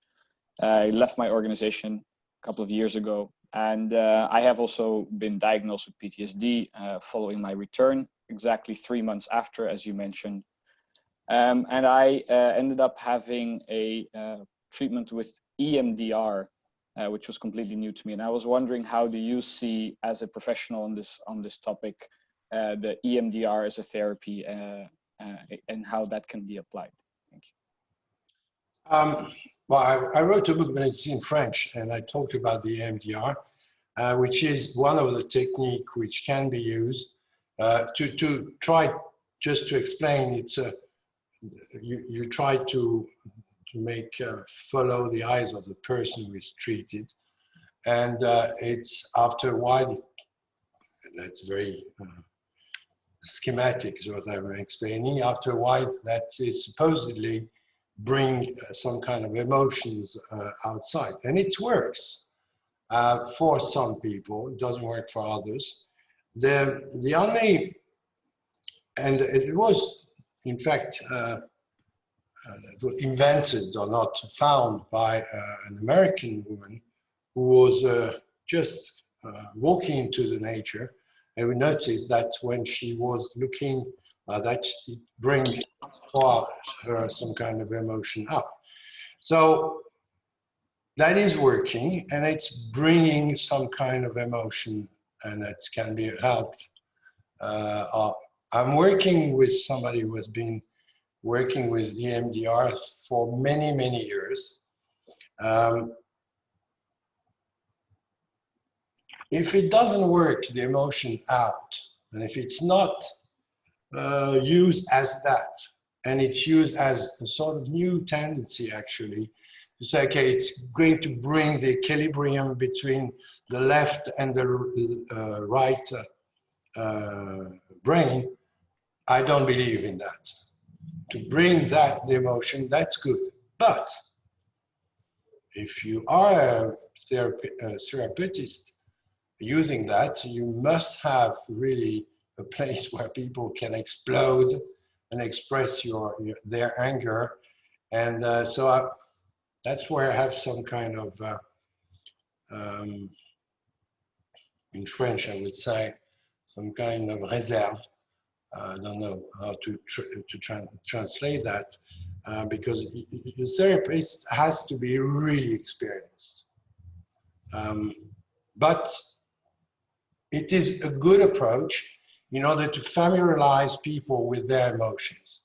I left my organization a couple of years ago, and I have also been diagnosed with PTSD following my return, exactly 3 months after, as you mentioned. And I ended up having a treatment with EMDR, which was completely new to me. And I was wondering, how do you see, as a professional on this topic, the EMDR as a therapy and how that can be applied? Thank you. Well, I wrote a book, but it's in French, and I talked about the EMDR, which is one of the techniques which can be used to try, just to explain, it's you try to make follow the eyes of the person who is treated, and it's after a while, that's very schematic is what I'm explaining, after a while that is supposedly bring some kind of emotions outside, and it works for some people. It doesn't work for others. The only, and it was in fact invented or not found by an American woman who was just walking into the nature, and we noticed that when she was looking, that it bring for her some kind of emotion up. So that is working, and it's bringing some kind of emotion, and that can be helped. I'm working with somebody who has been working with EMDR for many, many years. If it doesn't work, the emotion out, and if it's not used as that, and it's used as a sort of new tendency, actually, to say, okay, it's going to bring the equilibrium between the left and the right brain, I don't believe in that. To bring that, the emotion, that's good. But if you are a therapist using that, you must have really a place where people can explode and express their anger. And that's where I have some kind of, in French, I would say, some kind of réserve. I don't know how to translate that, because the therapist has to be really experienced. But it is a good approach in order to familiarize people with their emotions.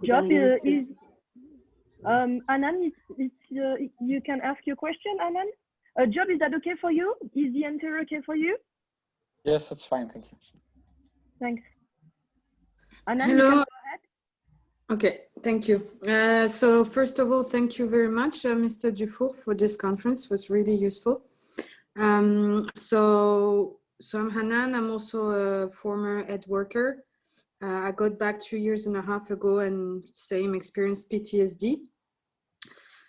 Job is Anand, you can ask your question, Anand. Job, is that okay for you? Is the answer okay for you? Yes, that's fine. Thank you. Thanks. Anand, hello. you can go ahead. Okay, thank you. So first of all, thank you very much, Mr. Dufour, for this conference. It was really useful. So I'm Hanan. I'm also a former ed worker. I got back 2.5 years ago and same experienced PTSD.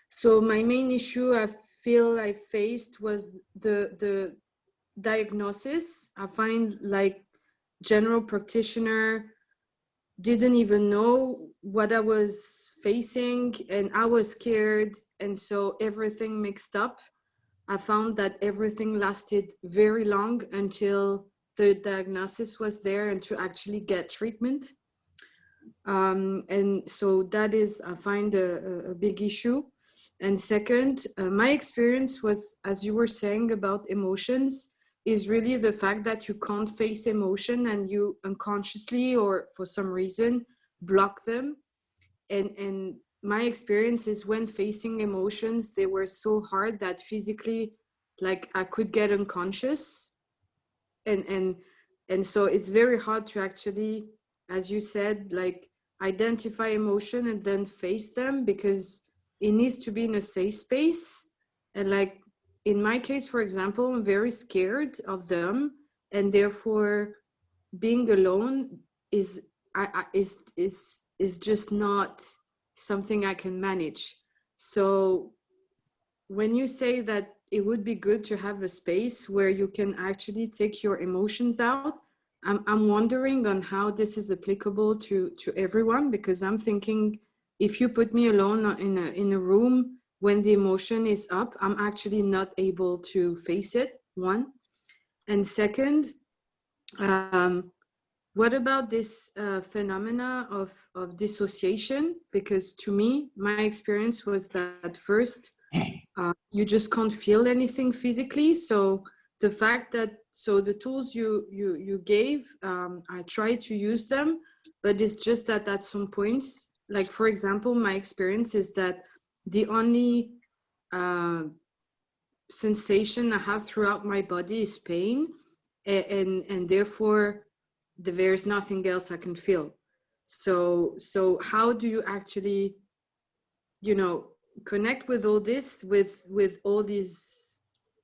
So my main issue I feel I faced was the diagnosis. I find like general practitioner didn't even know what I was facing, and I was scared, and so everything mixed up. I found that everything lasted very long until the diagnosis was there and to actually get treatment. And so that is, I find a big issue. And second, my experience was, as you were saying about emotions, is really the fact that you can't face emotion and you unconsciously or for some reason block them. And my experience is when facing emotions, they were so hard that physically, like I could get unconscious. And so it's very hard to actually, as you said, like identify emotion and then face them, because it needs to be in a safe space. And like in my case, for example, I'm very scared of them, and therefore being alone is just not something I can manage. So when you say that it would be good to have a space where you can actually take your emotions out, I'm wondering on how this is applicable to everyone, because I'm thinking if you put me alone in a room when the emotion is up, I'm actually not able to face it, one. And second, what about this phenomena of dissociation? Because to me, my experience was that first, you just can't feel anything physically. So the fact that, so the tools you gave, I try to use them, but it's just that at some points, like for example, my experience is that the only sensation I have throughout my body is pain, and therefore there's nothing else I can feel. So how do you actually, you know, connect with all this, with all these,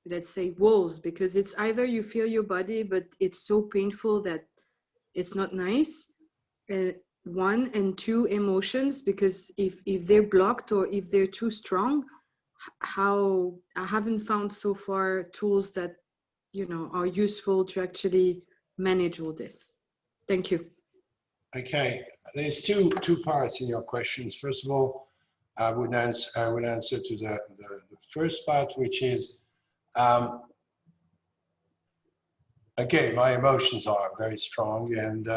let's say, walls? Because it's either you feel your body, but it's so painful that it's not nice. One, and two, emotions, because if they're blocked or if they're too strong, how I haven't found so far tools that, you know, are useful to actually manage all this. Thank you. Okay, there's two parts in your questions. First of all, I would answer to the first part, which is, okay, my emotions are very strong, and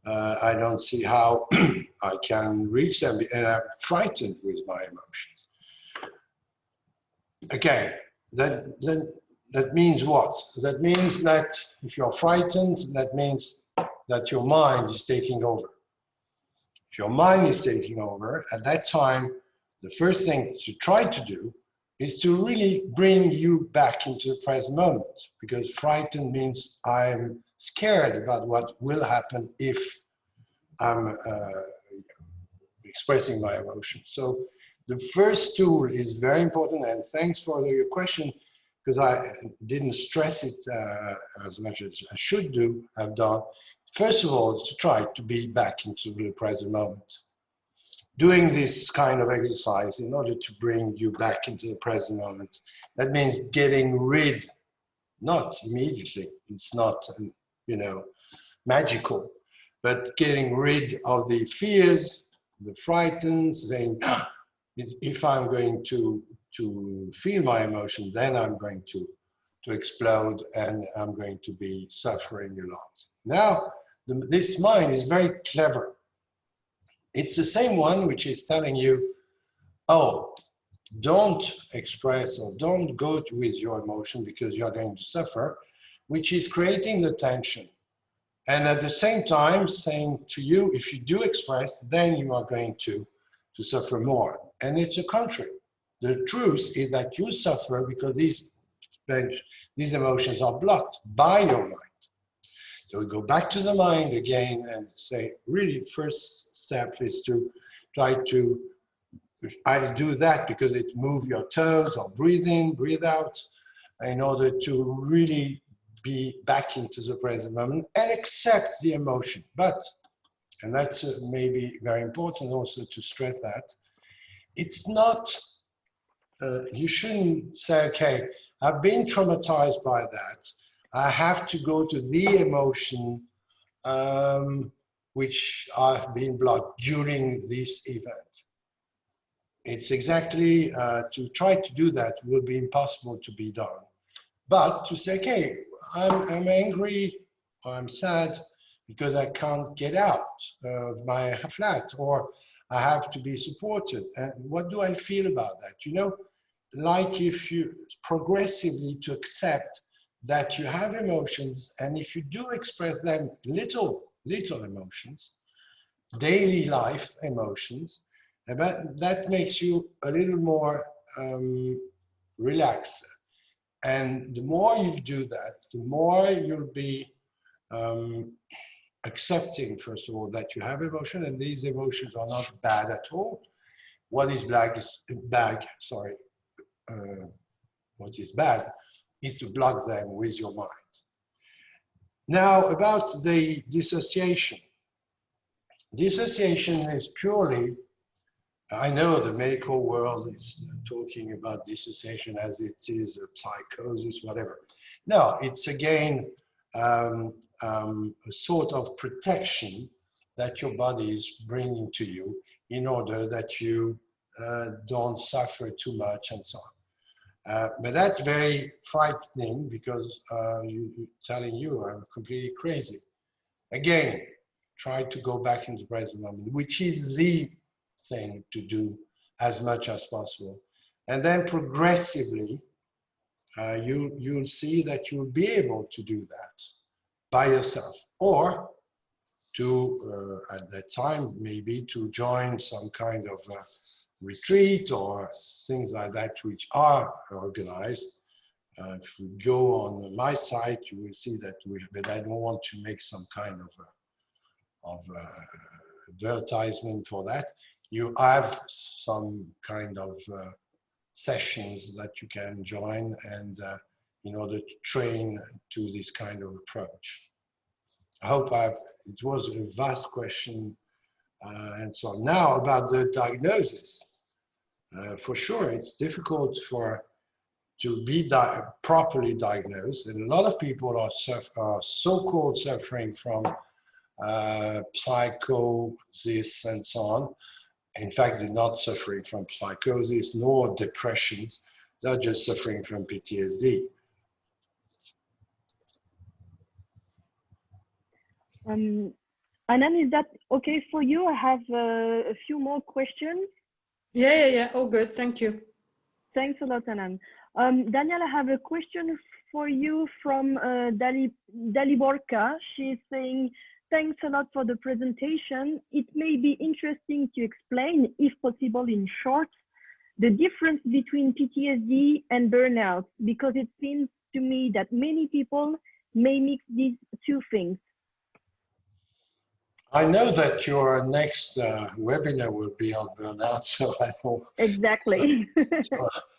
I don't see how I can reach them, and I'm frightened with my emotions. Okay, that means what? That means that if you're frightened, that means that your mind is taking over. If your mind is taking over, at that time, the first thing to try to do is to really bring you back into the present moment, because frightened means I'm scared about what will happen if I'm expressing my emotions. So the first tool is very important, and thanks for your question, because I didn't stress it as much as I should have done. First of all, to try to be back into the present moment. Doing this kind of exercise in order to bring you back into the present moment, that means getting rid, not immediately, it's not, you know, magical, but getting rid of the fears, the frightens, saying, if I'm going to feel my emotion, then I'm going to explode and I'm going to be suffering a lot. Now, this mind is very clever. It's the same one which is telling you, oh, don't express or don't go with your emotion because you're going to suffer, which is creating the tension. And at the same time saying to you, if you do express, then you are going to suffer more. And it's the contrary. The truth is that you suffer because these emotions are blocked by your mind. So we go back to the mind again and say, really, first step is to try to either do that because it moves your toes, or breathe in, breathe out, in order to really be back into the present moment and accept the emotion. But, and that's maybe very important also to stress that, it's not, you shouldn't say, okay, I've been traumatized by that. I have to go to the emotion which I've been blocked during this event. It's exactly, to try to do that will be impossible to be done. But to say, okay, I'm angry, or I'm sad because I can't get out of my flat, or I have to be supported. And what do I feel about that? You know, like if you progressively to accept that you have emotions, and if you do express them, little emotions, daily life emotions, that makes you a little more relaxed. And the more you do that, the more you'll be accepting, first of all, that you have emotion, and these emotions are not bad at all. What is bad is what is bad, is to block them with your mind. Now, about the dissociation. Dissociation is purely, I know the medical world is talking about dissociation as it is a psychosis, whatever. No, it's again a sort of protection that your body is bringing to you in order that you don't suffer too much and so on. But that's very frightening because telling you I'm completely crazy. Again, try to go back into the present moment, which is the thing to do as much as possible. And then progressively, you'll see that you'll be able to do that by yourself, or to, at that time, maybe to join some kind of retreat or things like that which are organized. If you go on my site, you will see that but I don't want to make some kind of advertisement for that. You have some kind of sessions that you can join and in order to train to this kind of approach. I hope it was a vast question and so on. Now about the diagnosis. For sure, it's difficult to be properly diagnosed, and a lot of people are so-called suffering from psychosis and so on. In fact, they're not suffering from psychosis nor depressions. They're just suffering from PTSD. Anand, is that okay for you? I have a few more questions. Yeah. All good. Thank you. Thanks a lot, Anand. Daniel, I have a question for you from Daliborka. She's saying, thanks a lot for the presentation. It may be interesting to explain, if possible in short, the difference between PTSD and burnout, because it seems to me that many people may mix these two things. I know that your next webinar will be on burnout, so I don't. Exactly.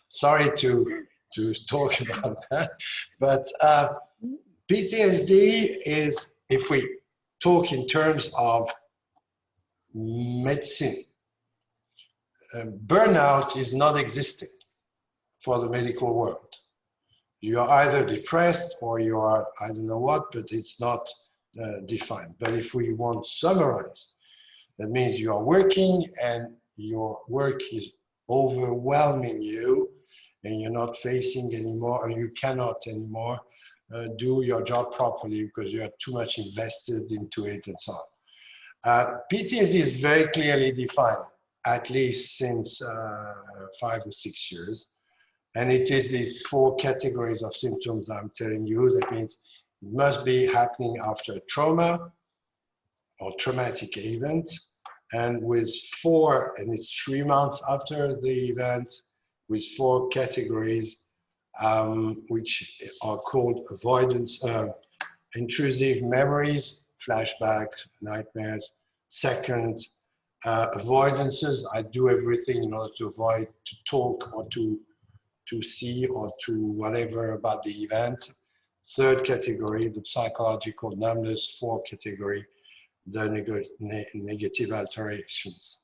Sorry to talk about that, but PTSD is, if we talk in terms of medicine, burnout is not existing for the medical world. You are either depressed or you are, I don't know what, but it's not defined. But if we want to summarize, that means you are working and your work is overwhelming you and you're not facing anymore, or you cannot anymore do your job properly because you are too much invested into it and so on. PTSD is very clearly defined, at least since 5 or 6 years. And it is these 4 categories of symptoms I'm telling you. That means it must be happening after a trauma or traumatic event, and with 4, and it's 3 months after the event, with 4 categories, which are called avoidance, intrusive memories, flashbacks, nightmares. Second, avoidances. I do everything in order to avoid to talk or to see or to whatever about the event. Third category, the psychological numbness. 4th category, the negative alterations.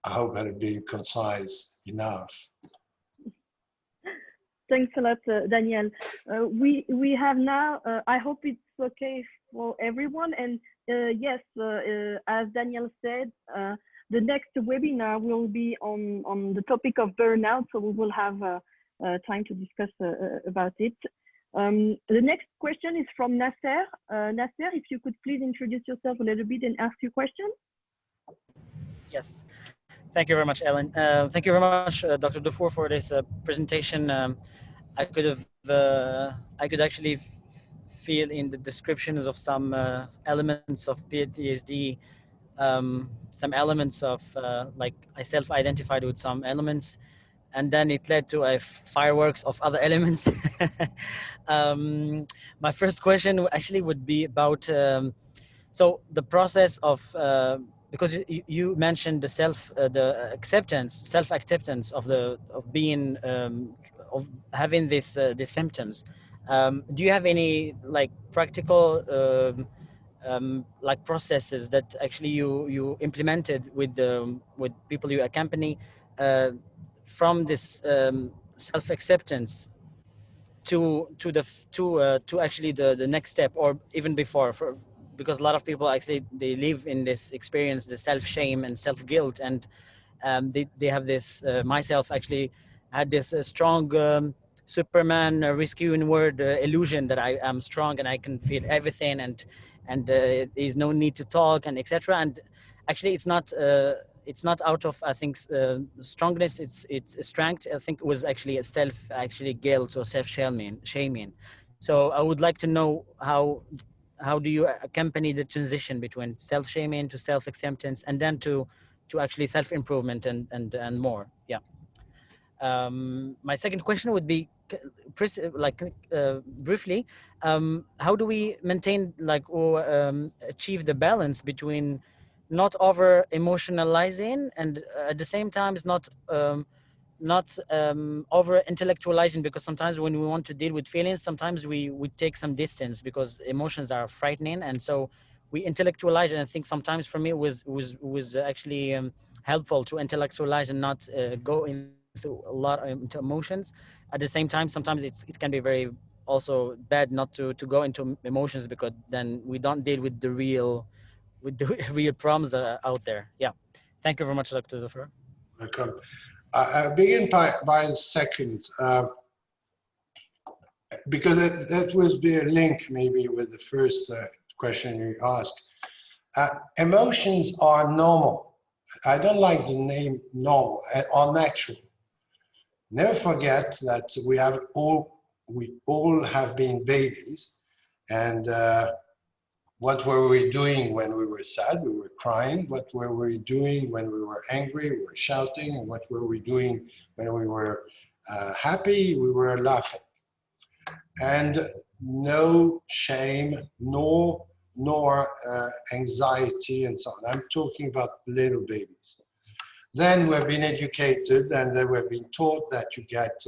I hope I've been concise enough. Thanks a lot, Daniel. We have now, I hope it's okay for everyone. And yes, as Daniel said, the next webinar will be on the topic of burnout, so we will have time to discuss about it. The next question is from Nasser. Nasser, if you could please introduce yourself a little bit and ask your question. Yes, thank you very much, Ellen. Thank you very much, Dr. Dufour, for this presentation. I could actually feel in the descriptions of some elements of PTSD, some elements of like I self-identified with some elements, and then it led to a fireworks of other elements. My first question actually would be about so the process of because you mentioned the self-acceptance of being of having these symptoms. Do you have any like practical like processes that actually you implemented with people you accompany from this self-acceptance to actually the next step, or even before, because a lot of people actually they live in this experience, the self-shame and self-guilt, and they have this myself actually had this strong Superman rescuing word illusion that I am strong and I can feel everything, and there's no need to talk and etc. And actually it's not out of, I think, strongness, it's strength. I think it was actually a guilt or shaming. So I would like to know how do you accompany the transition between self-shaming to self-acceptance and then to actually self-improvement and more. Yeah. My second question would be briefly, how do we maintain or achieve the balance between not over emotionalizing and at the same time is not over intellectualizing, because sometimes when we want to deal with feelings, sometimes we take some distance because emotions are frightening, and so we intellectualize. And I think sometimes for me it was actually helpful to intellectualize and not go into a lot into emotions. At the same time, sometimes it can be very also bad not to go into emotions, because then we don't deal with the real real problems out there. Yeah. Thank you very much, Dr. Dufour. Welcome. I begin by the second, because that will be a link maybe with the first question you asked. Emotions are normal. I don't like the name normal, or natural. Never forget that we all have been babies, and what were we doing when we were sad? We were crying. What were we doing when we were angry? We were shouting. And what were we doing when we were happy? We were laughing. And no shame, nor anxiety, and so on. I'm talking about little babies. Then we've been educated, and then we've been taught that you get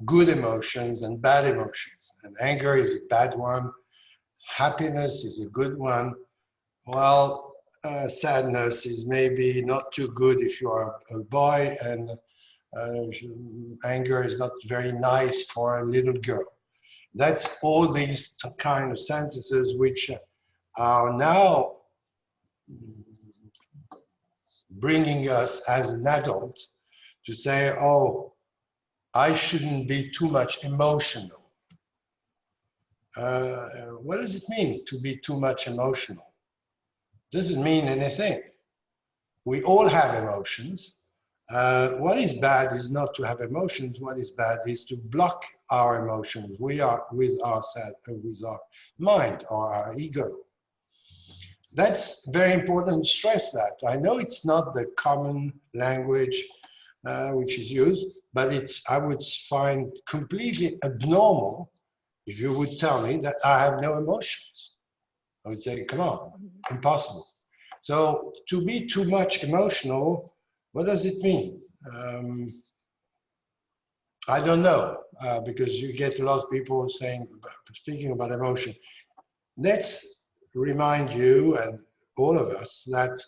good emotions and bad emotions. And anger is a bad one. Happiness is a good one. Well, sadness is maybe not too good if you are a boy, and anger is not very nice for a little girl. That's all these kind of sentences which are now bringing us as an adult to say, oh, I shouldn't be too much emotional. What does it mean to be too much emotional? Doesn't mean anything. We all have emotions. What is bad is not to have emotions. What is bad is to block our emotions. We are with our mind or our ego. That's very important to stress that. I know it's not the common language which is used, but I would find completely abnormal if you would tell me that I have no emotions. I would say, come on, impossible. So to be too much emotional, what does it mean? I don't know, because you get a lot of people speaking about emotion. Let's remind you and all of us that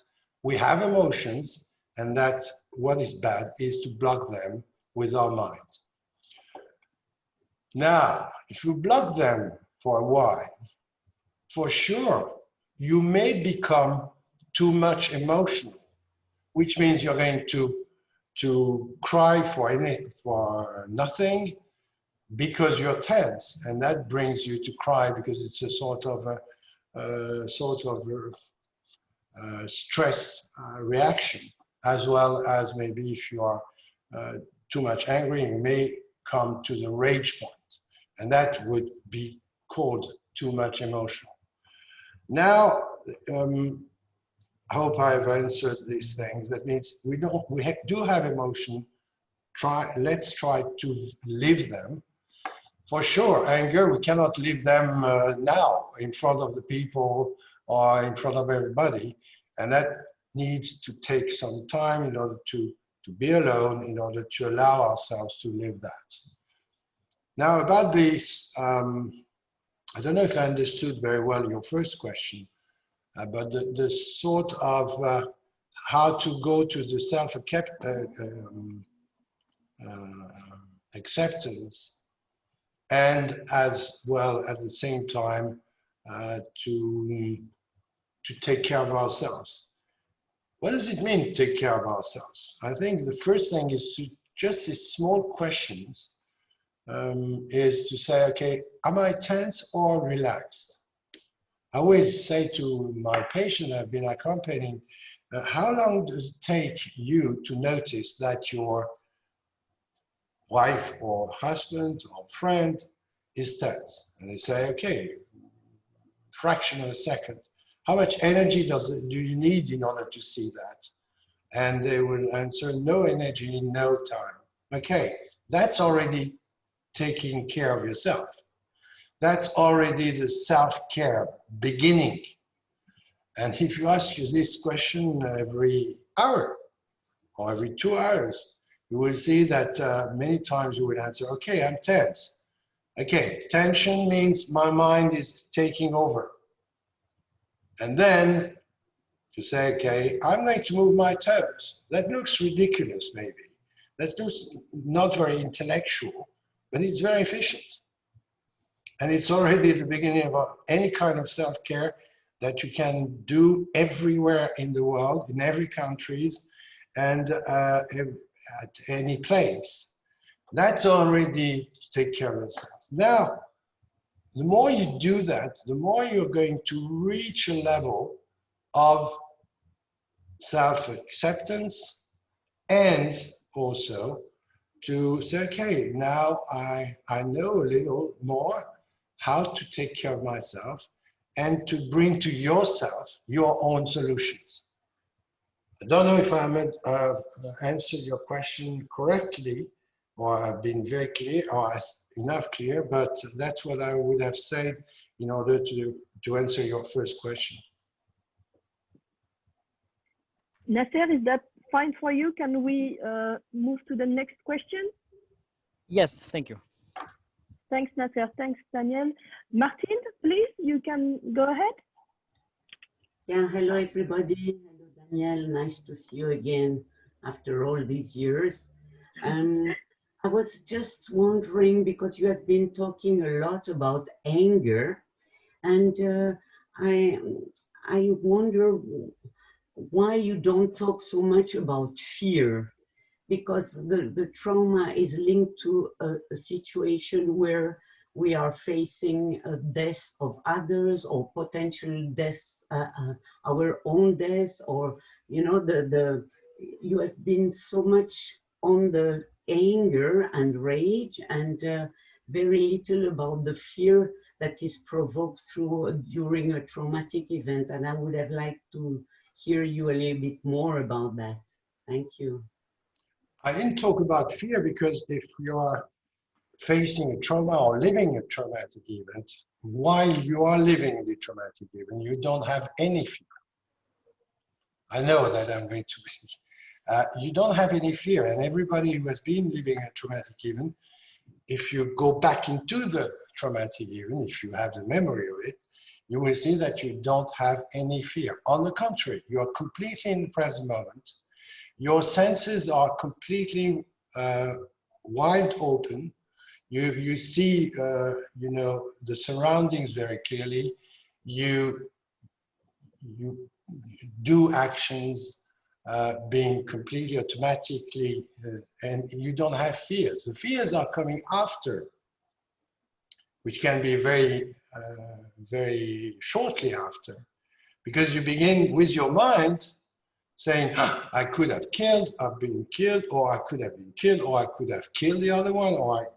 we have emotions, and that what is bad is to block them with our mind. Now, if you block them for a while, for sure, you may become too much emotional, which means you're going to cry for nothing because you're tense, and that brings you to cry because it's a sort of stress reaction, as well as maybe if you are too much angry, you may come to the rage point. And that would be called too much emotional. Now, I hope I've answered these things. That means we do have emotion. Let's try to live them. For sure, anger, we cannot live them now in front of the people or in front of everybody. And that needs to take some time in order to be alone, in order to allow ourselves to live that. Now about this, I don't know if I understood very well your first question, but the sort of how to go to the acceptance, and as well at the same time to take care of ourselves. What does it mean to take care of ourselves? I think the first thing is to just these small questions, is to say, okay, am I tense or relaxed? I always say to my patient I've been accompanying, how long does it take you to notice that your wife or husband or friend is tense? And they say, okay, fraction of a second. How much energy do you need in order to see that? And they will answer, no energy, no time. Okay, that's already taking care of yourself. That's already the self-care beginning. And if you ask you this question every hour or every 2 hours, you will see that many times you will answer, okay, I'm tense. Okay, tension means my mind is taking over. And then to say, okay, I'm going to move my toes. That looks ridiculous, maybe. That looks not very intellectual, but it's very efficient. And it's already the beginning of any kind of self-care that you can do everywhere in the world, in every country, and at any place. That's already to take care of yourselves. Now, the more you do that, the more you're going to reach a level of self-acceptance, and also to say, okay, now I know a little more how to take care of myself and to bring to yourself your own solutions. I don't know if I've answered your question correctly, or I've been very clear, or enough clear, but that's what I would have said in order to answer your first question. Nasser, is that fine for you? Can we move to the next question? Yes, thank you. Thanks, Nasser. Thanks, Daniel. Martin, please, you can go ahead. Yeah, hello, everybody. Hello, Daniel. Nice to see you again after all these years. I was just wondering, because you have been talking a lot about anger, and I wonder why you don't talk so much about fear, because the trauma is linked to a situation where we are facing a death of others, or potential deaths, our own death, or, you know, you have been so much on the anger and rage, and very little about the fear that is provoked during a traumatic event. And I would have liked to hear you a little bit more about that. Thank you. I didn't talk about fear because if you are facing a trauma or living a traumatic event, while you are living the traumatic event, you don't have any fear. I know that I'm going to be, you don't have any fear, and everybody who has been living a traumatic event, if you go back into the traumatic event, if you have the memory of it, you will see that you don't have any fear. On the contrary, you are completely in the present moment. Your senses are completely wide open. You see, you know, the surroundings very clearly. You do actions being completely automatically, and you don't have fears. The fears are coming after, which can be very, very shortly after, because you begin with your mind saying, I could have killed, I've been killed, or I could have been killed, or I could have killed the other one, or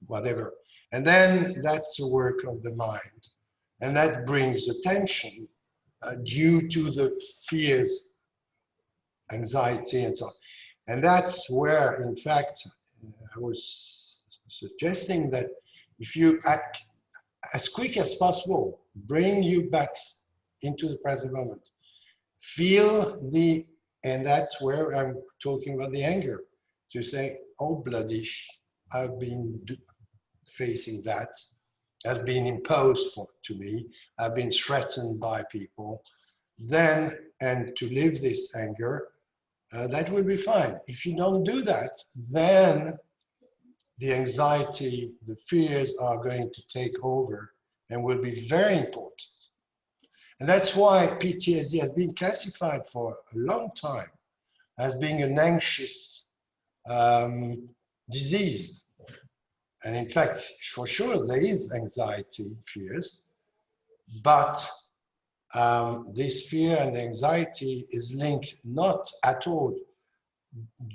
whatever. And then that's the work of the mind. And that brings the tension due to the fears, anxiety, and so on. And that's where, in fact, I was suggesting that if you act as quick as possible, bring you back into the present moment, feel the, and that's where I'm talking about the anger, to say, oh bloody, I've been facing that, has been imposed to me, I've been threatened by people, then, and to live this anger, that will be fine. If you don't do that, then the anxiety, the fears are going to take over and will be very important. And that's why PTSD has been classified for a long time as being an anxious disease. And in fact, for sure, there is anxiety, fears, but this fear and anxiety is linked not at all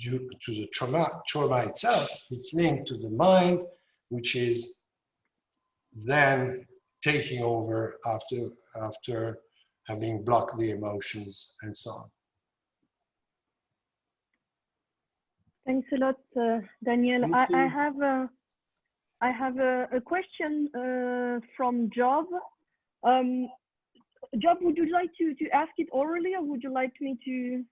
due to the trauma itself. It's linked to the mind, which is then taking over after having blocked the emotions and so on. Thanks a lot, Daniel. I have a question from Job. Job, would you like to ask it orally, or would you like me to?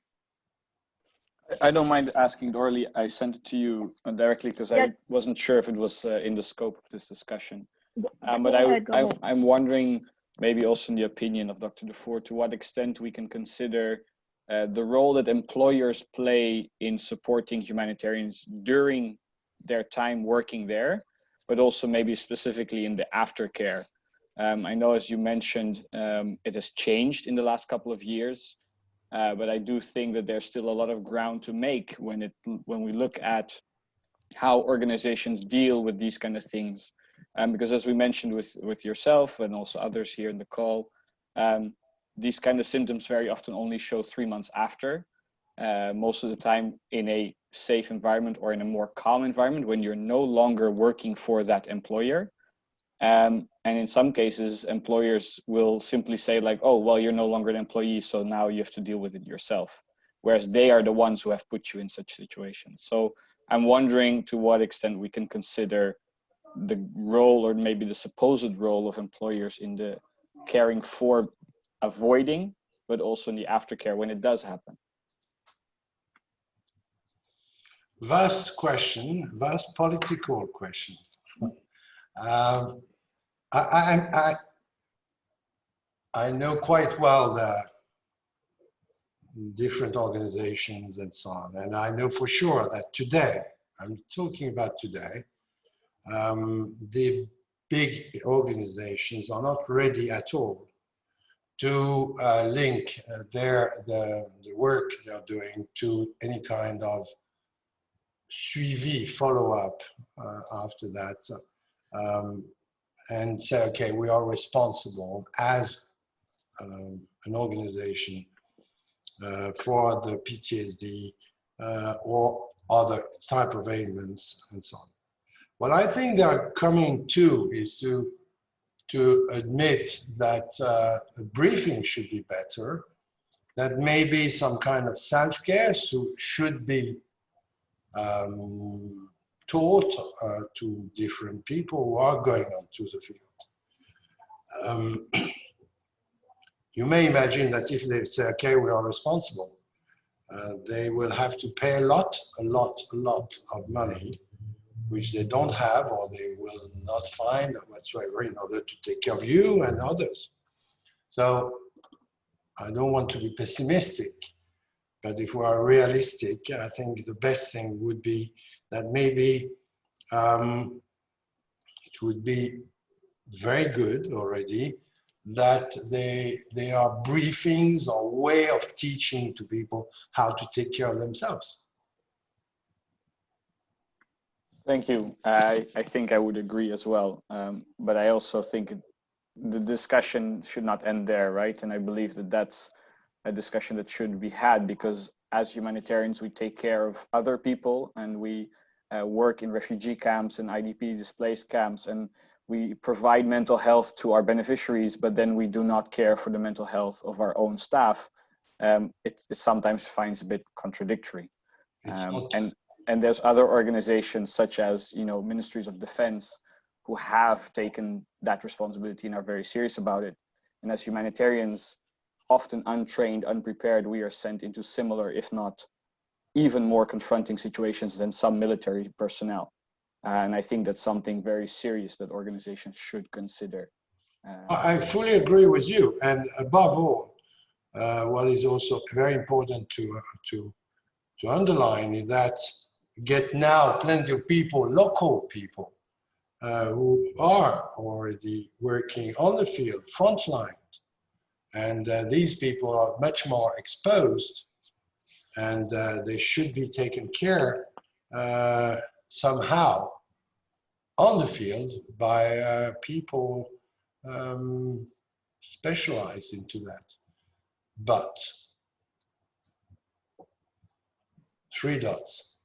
I don't mind asking it orally. I sent it to you directly because I wasn't sure if it was in the scope of this discussion. But I'm wondering, maybe also in the opinion of Dr. Dufour, to what extent we can consider the role that employers play in supporting humanitarians during their time working there, but also maybe specifically in the aftercare. I know, as you mentioned, it has changed in the last couple of years, but I do think that there's still a lot of ground to make when we look at how organizations deal with these kind of things. Because as we mentioned with yourself and also others here in the call, these kind of symptoms very often only show 3 months after, most of the time in a safe environment or in a more calm environment when you're no longer working for that employer. And in some cases, employers will simply say like, oh, well, you're no longer an employee, so now you have to deal with it yourself. Whereas they are the ones who have put you in such situations. So I'm wondering to what extent we can consider the role, or maybe the supposed role, of employers in the caring for avoiding, but also in the aftercare when it does happen. Vast question, vast political question. I know quite well the different organizations and so on, and I know for sure that today, I'm talking about today, the big organizations are not ready at all to link the work they're doing to any kind of suivi, follow-up after that, and say, okay, we are responsible as an organization for the PTSD or other type of ailments and so on. What I think they are coming to is to admit that a briefing should be better, that maybe some kind of self-care should be taught to different people who are going on to the field. You may imagine that if they say, okay, we are responsible, they will have to pay a lot of money, which they don't have or they will not find whatsoever in order to take care of you and others. So I don't want to be pessimistic, but if we are realistic, I think the best thing would be that maybe it would be very good already that there are briefings or way of teaching to people how to take care of themselves. Thank you. I think I would agree as well. But I also think the discussion should not end there, right? And I believe that that's a discussion that should be had, because as humanitarians, we take care of other people, and we work in refugee camps and IDP displaced camps, and we provide mental health to our beneficiaries, but then we do not care for the mental health of our own staff. It sometimes finds a bit contradictory. And there's other organizations such as, ministries of defense who have taken that responsibility and are very serious about it. And as humanitarians, often untrained, unprepared, we are sent into similar, if not even more confronting situations than some military personnel. And I think that's something very serious that organizations should consider. I fully agree with you. And above all, what is also very important to underline is that you get now plenty of people, local people, who are already working on the field, frontline. And these people are much more exposed, and they should be taken care somehow on the field by people specialized into that. But 3 dots.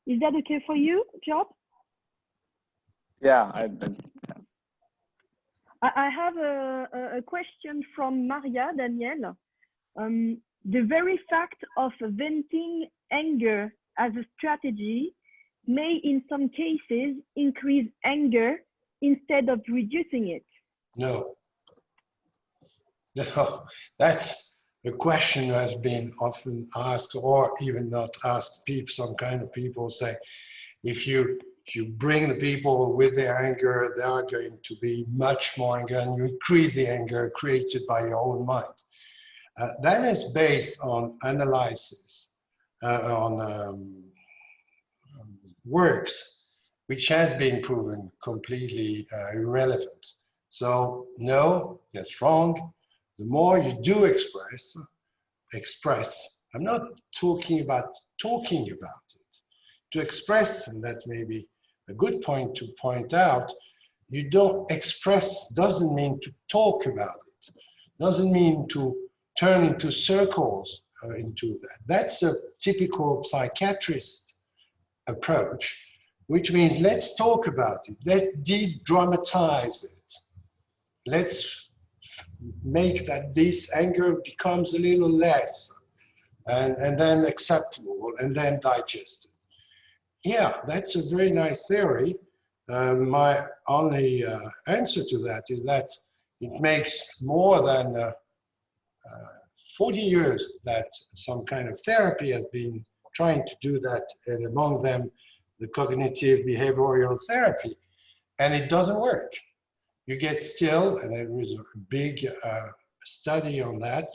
Is that okay for you, Job? Yeah, I have a question from Maria Danielle. The very fact of venting anger as a strategy may in some cases increase anger instead of reducing it. No. No, that's a question that has been often asked, or even not asked. Some kind of people say, if you bring the people with their anger, they are going to be much more angry, and you increase the anger created by your own mind. That is based on analysis, on works, which has been proven completely irrelevant. So no, that's wrong. The more you do express, I'm not talking about talking about it. To express, and that may be a good point to point out, you don't express doesn't mean to talk about it, doesn't mean to turn into circles into that. That's a typical psychiatrist approach, which means let's talk about it, let's de-dramatize it, let's make that this anger becomes a little less and then acceptable and then digested. Yeah, that's a very nice theory. My only answer to that is that it makes more than 40 years that some kind of therapy has been trying to do that, and among them the cognitive behavioral therapy, and it doesn't work. You get still, and there is a big study on that,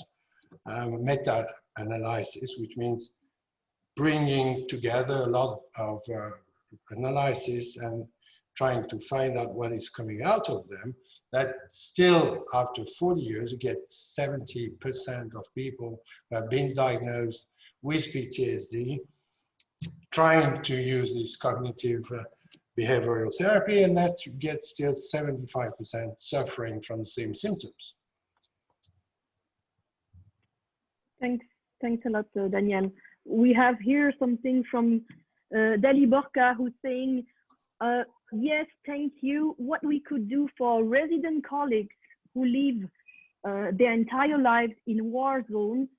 meta-analysis, which means bringing together a lot of analysis and trying to find out what is coming out of them, that still after 40 years, you get 70% of people who have been diagnosed with PTSD trying to use this cognitive behavioral therapy, and that you get still 75% suffering from the same symptoms. Thanks a lot, Daniel. We have here something from Dali Borka, who's saying, yes, thank you. What we could do for resident colleagues who live their entire lives in war zones,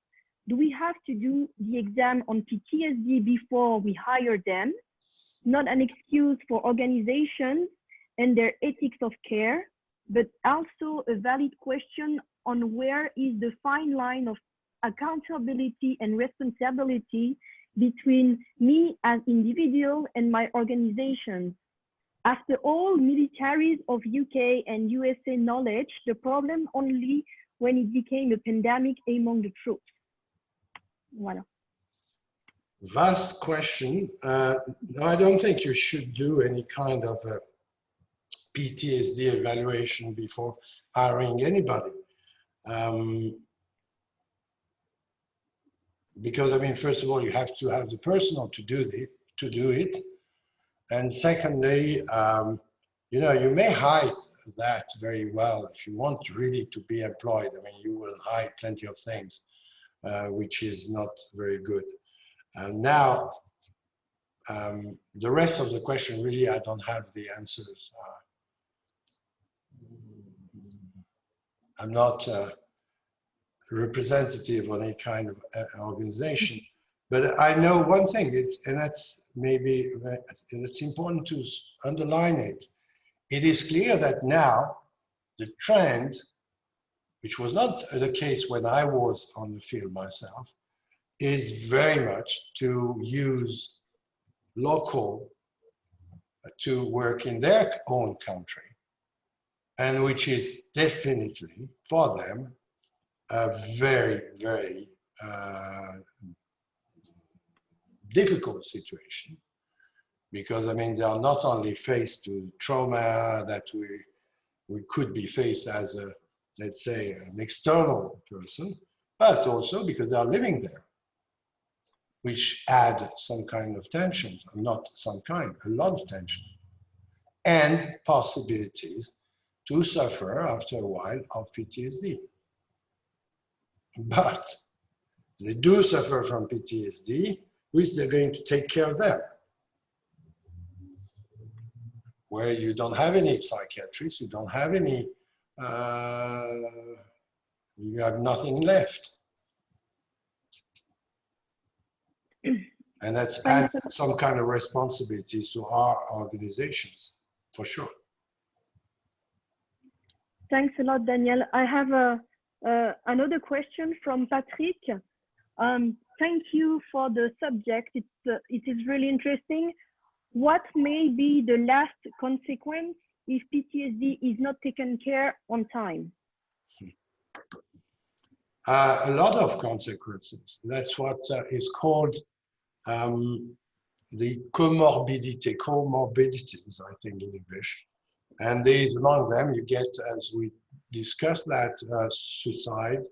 do we have to do the exam on PTSD before we hire them? Not an excuse for organizations and their ethics of care, but also a valid question on where is the fine line of accountability and responsibility between me as individual and my organization. After all, militaries of UK and USA knowledge the problem only when it became a pandemic among the troops. Voilà. Vast question. No, I don't think you should do any kind of a PTSD evaluation before hiring anybody. Because, I mean, first of all, you have to have the personnel to do it. And secondly, you know, you may hide that very well if you want really to be employed. I mean, you will hide plenty of things, which is not very good. And now, the rest of the question, really, I don't have the answers. I'm not representative of any kind of organization, but I know one thing, and that's maybe, it's important to underline it. It is clear that now the trend, which was not the case when I was on the field myself, is very much to use local to work in their own country, and which is definitely for them a very, very difficult situation, because I mean they are not only faced with trauma that we could be faced as a, let's say, an external person, but also because they are living there, which add some kind of tension, not some kind, a lot of tension, and possibilities to suffer after a while of PTSD. But they do suffer from PTSD, which they're going to take care of them. Where you don't have any psychiatrists, you don't have any, you have nothing left. And that's add some kind of responsibilities to our organizations, for sure. Thanks a lot, Daniel. I have another question from Patrick. Thank you for the subject. It is really interesting. What may be the last consequence if PTSD is not taken care on time? A lot of consequences. That's what is called the comorbidities, I think in English. And these, among them, you get, as we discussed, that suicide,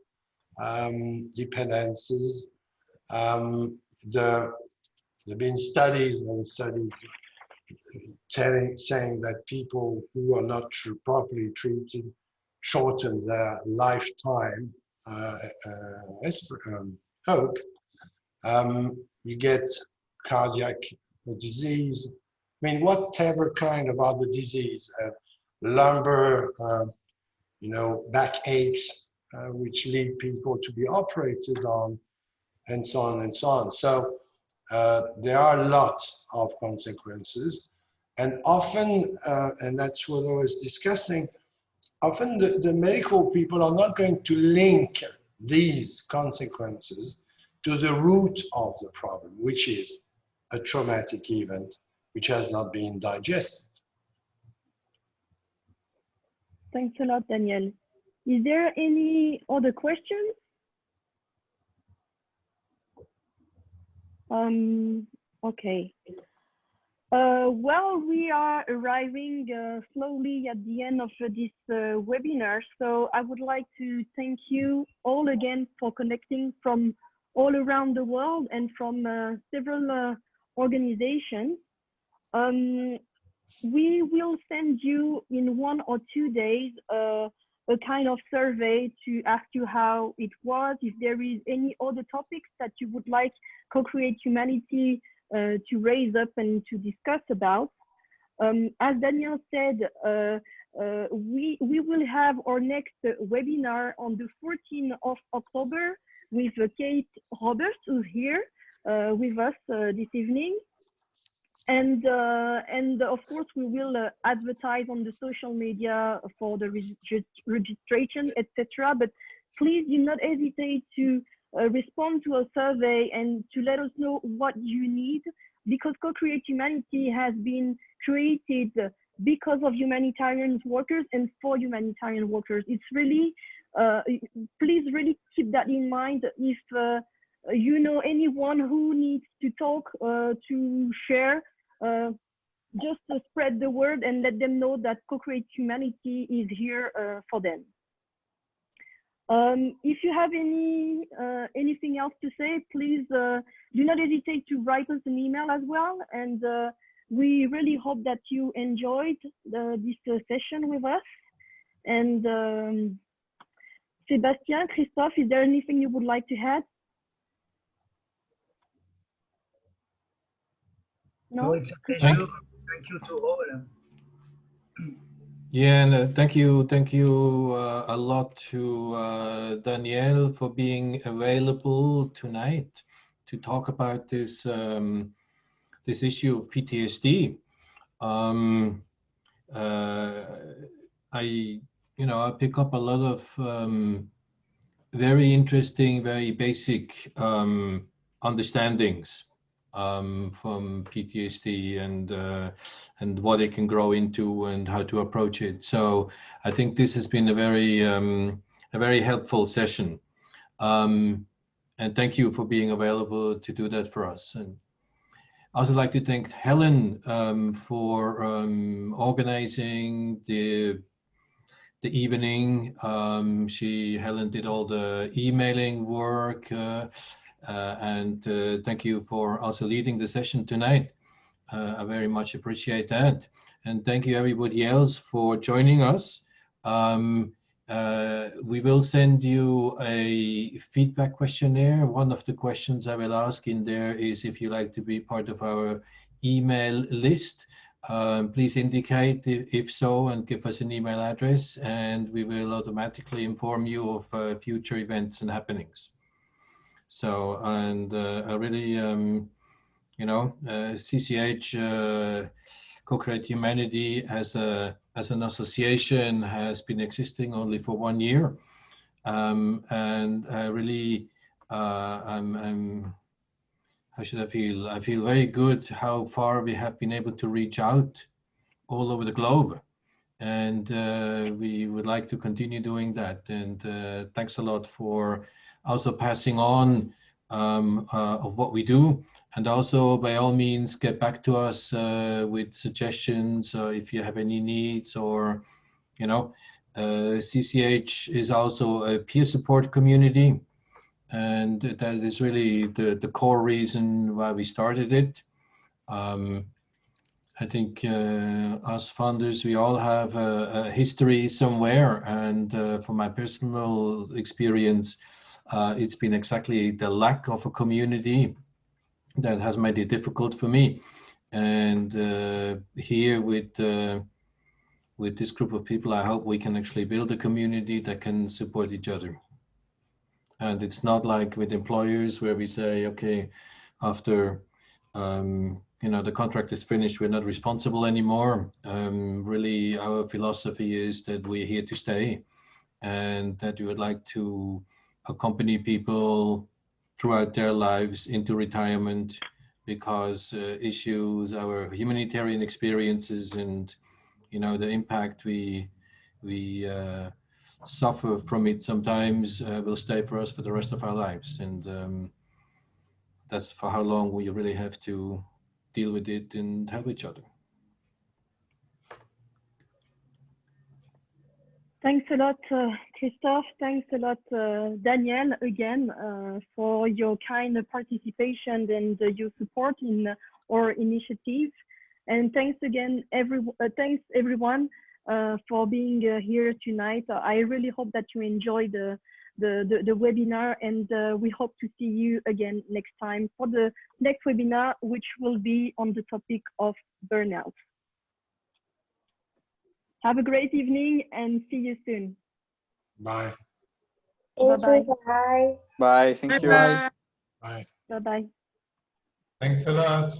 dependencies. There have been studies saying that people who are not properly treated shorten their lifetime hope. You get cardiac disease. I mean, whatever kind of other disease, lumbar, you know, backaches, which lead people to be operated on, and so on and so on. So there are lots of consequences, and often, and that's what I was discussing, often the medical people are not going to link these consequences to the root of the problem, which is a traumatic event which has not been digested. Thanks a lot, Daniel. Is there any other questions? Okay. Well, we are arriving slowly at the end of this webinar, so I would like to thank you all again for connecting from all around the world and from several organizations. We will send you in 1 or 2 days a kind of survey to ask you how it was, if there is any other topics that you would like CoCreate Humanity to raise up and to discuss about. As Daniel said, we will have our next webinar on the 14th of October with Kate Roberts, who's here with us this evening. And of course, we will advertise on the social media for the registration, etc. But please do not hesitate to respond to a survey and to let us know what you need, because CoCreate Humanity has been created because of humanitarian workers and for humanitarian workers. It's really, please really keep that in mind. If you know anyone who needs to talk, to share, just spread the word and let them know that CoCreate Humanity is here for them. If you have anything else to say, please do not hesitate to write us an email as well. And we really hope that you enjoyed this session with us. And Sébastien, Christophe, is there anything you would like to add? No, it's a pleasure. Thank you to all. Yeah, and thank you a lot to Danielle for being available tonight to talk about this this issue of PTSD. I I pick up a lot of very interesting, very basic understandings from PTSD and what it can grow into and how to approach it. So I think this has been a very helpful session. And thank you for being available to do that for us. And I also like to thank Helen for organizing the evening. Helen did all the emailing work, and thank you for also leading the session tonight. I very much appreciate that. And thank you everybody else for joining us. We will send you a feedback questionnaire. One of the questions I will ask in there is if you like to be part of our email list. Please indicate if so and give us an email address, and we will automatically inform you of future events and happenings. So, and I really, CCH, CoCreate Humanity as an association has been existing only for 1 year, and I really, how should I feel? I feel very good how far we have been able to reach out all over the globe, and we would like to continue doing that. And thanks a lot for also passing on of what we do. And also, by all means, get back to us with suggestions if you have any needs, or, CCH is also a peer support community. And that is really the core reason why we started it. I think us founders, we all have a history somewhere. And from my personal experience, it's been exactly the lack of a community that has made it difficult for me. And here with this group of people, I hope we can actually build a community that can support each other. And it's not like with employers where we say, okay, after the contract is finished, we're not responsible anymore. Really, our philosophy is that we're here to stay, and that we would like to accompany people throughout their lives into retirement, because issues, our humanitarian experiences, and the impact we suffer from it sometimes will stay for us for the rest of our lives. And that's for how long we really have to deal with it and help each other. Thanks a lot, Christophe. Thanks a lot, Daniel, again, for your kind participation and your support in our initiative. And thanks again, thanks everyone for being here tonight. I really hope that you enjoyed the webinar, and we hope to see you again next time for the next webinar, which will be on the topic of burnout. Have a great evening and see you soon. Bye. Bye-bye. Bye. Thank you. Bye. Bye. Bye-bye. Thanks a lot.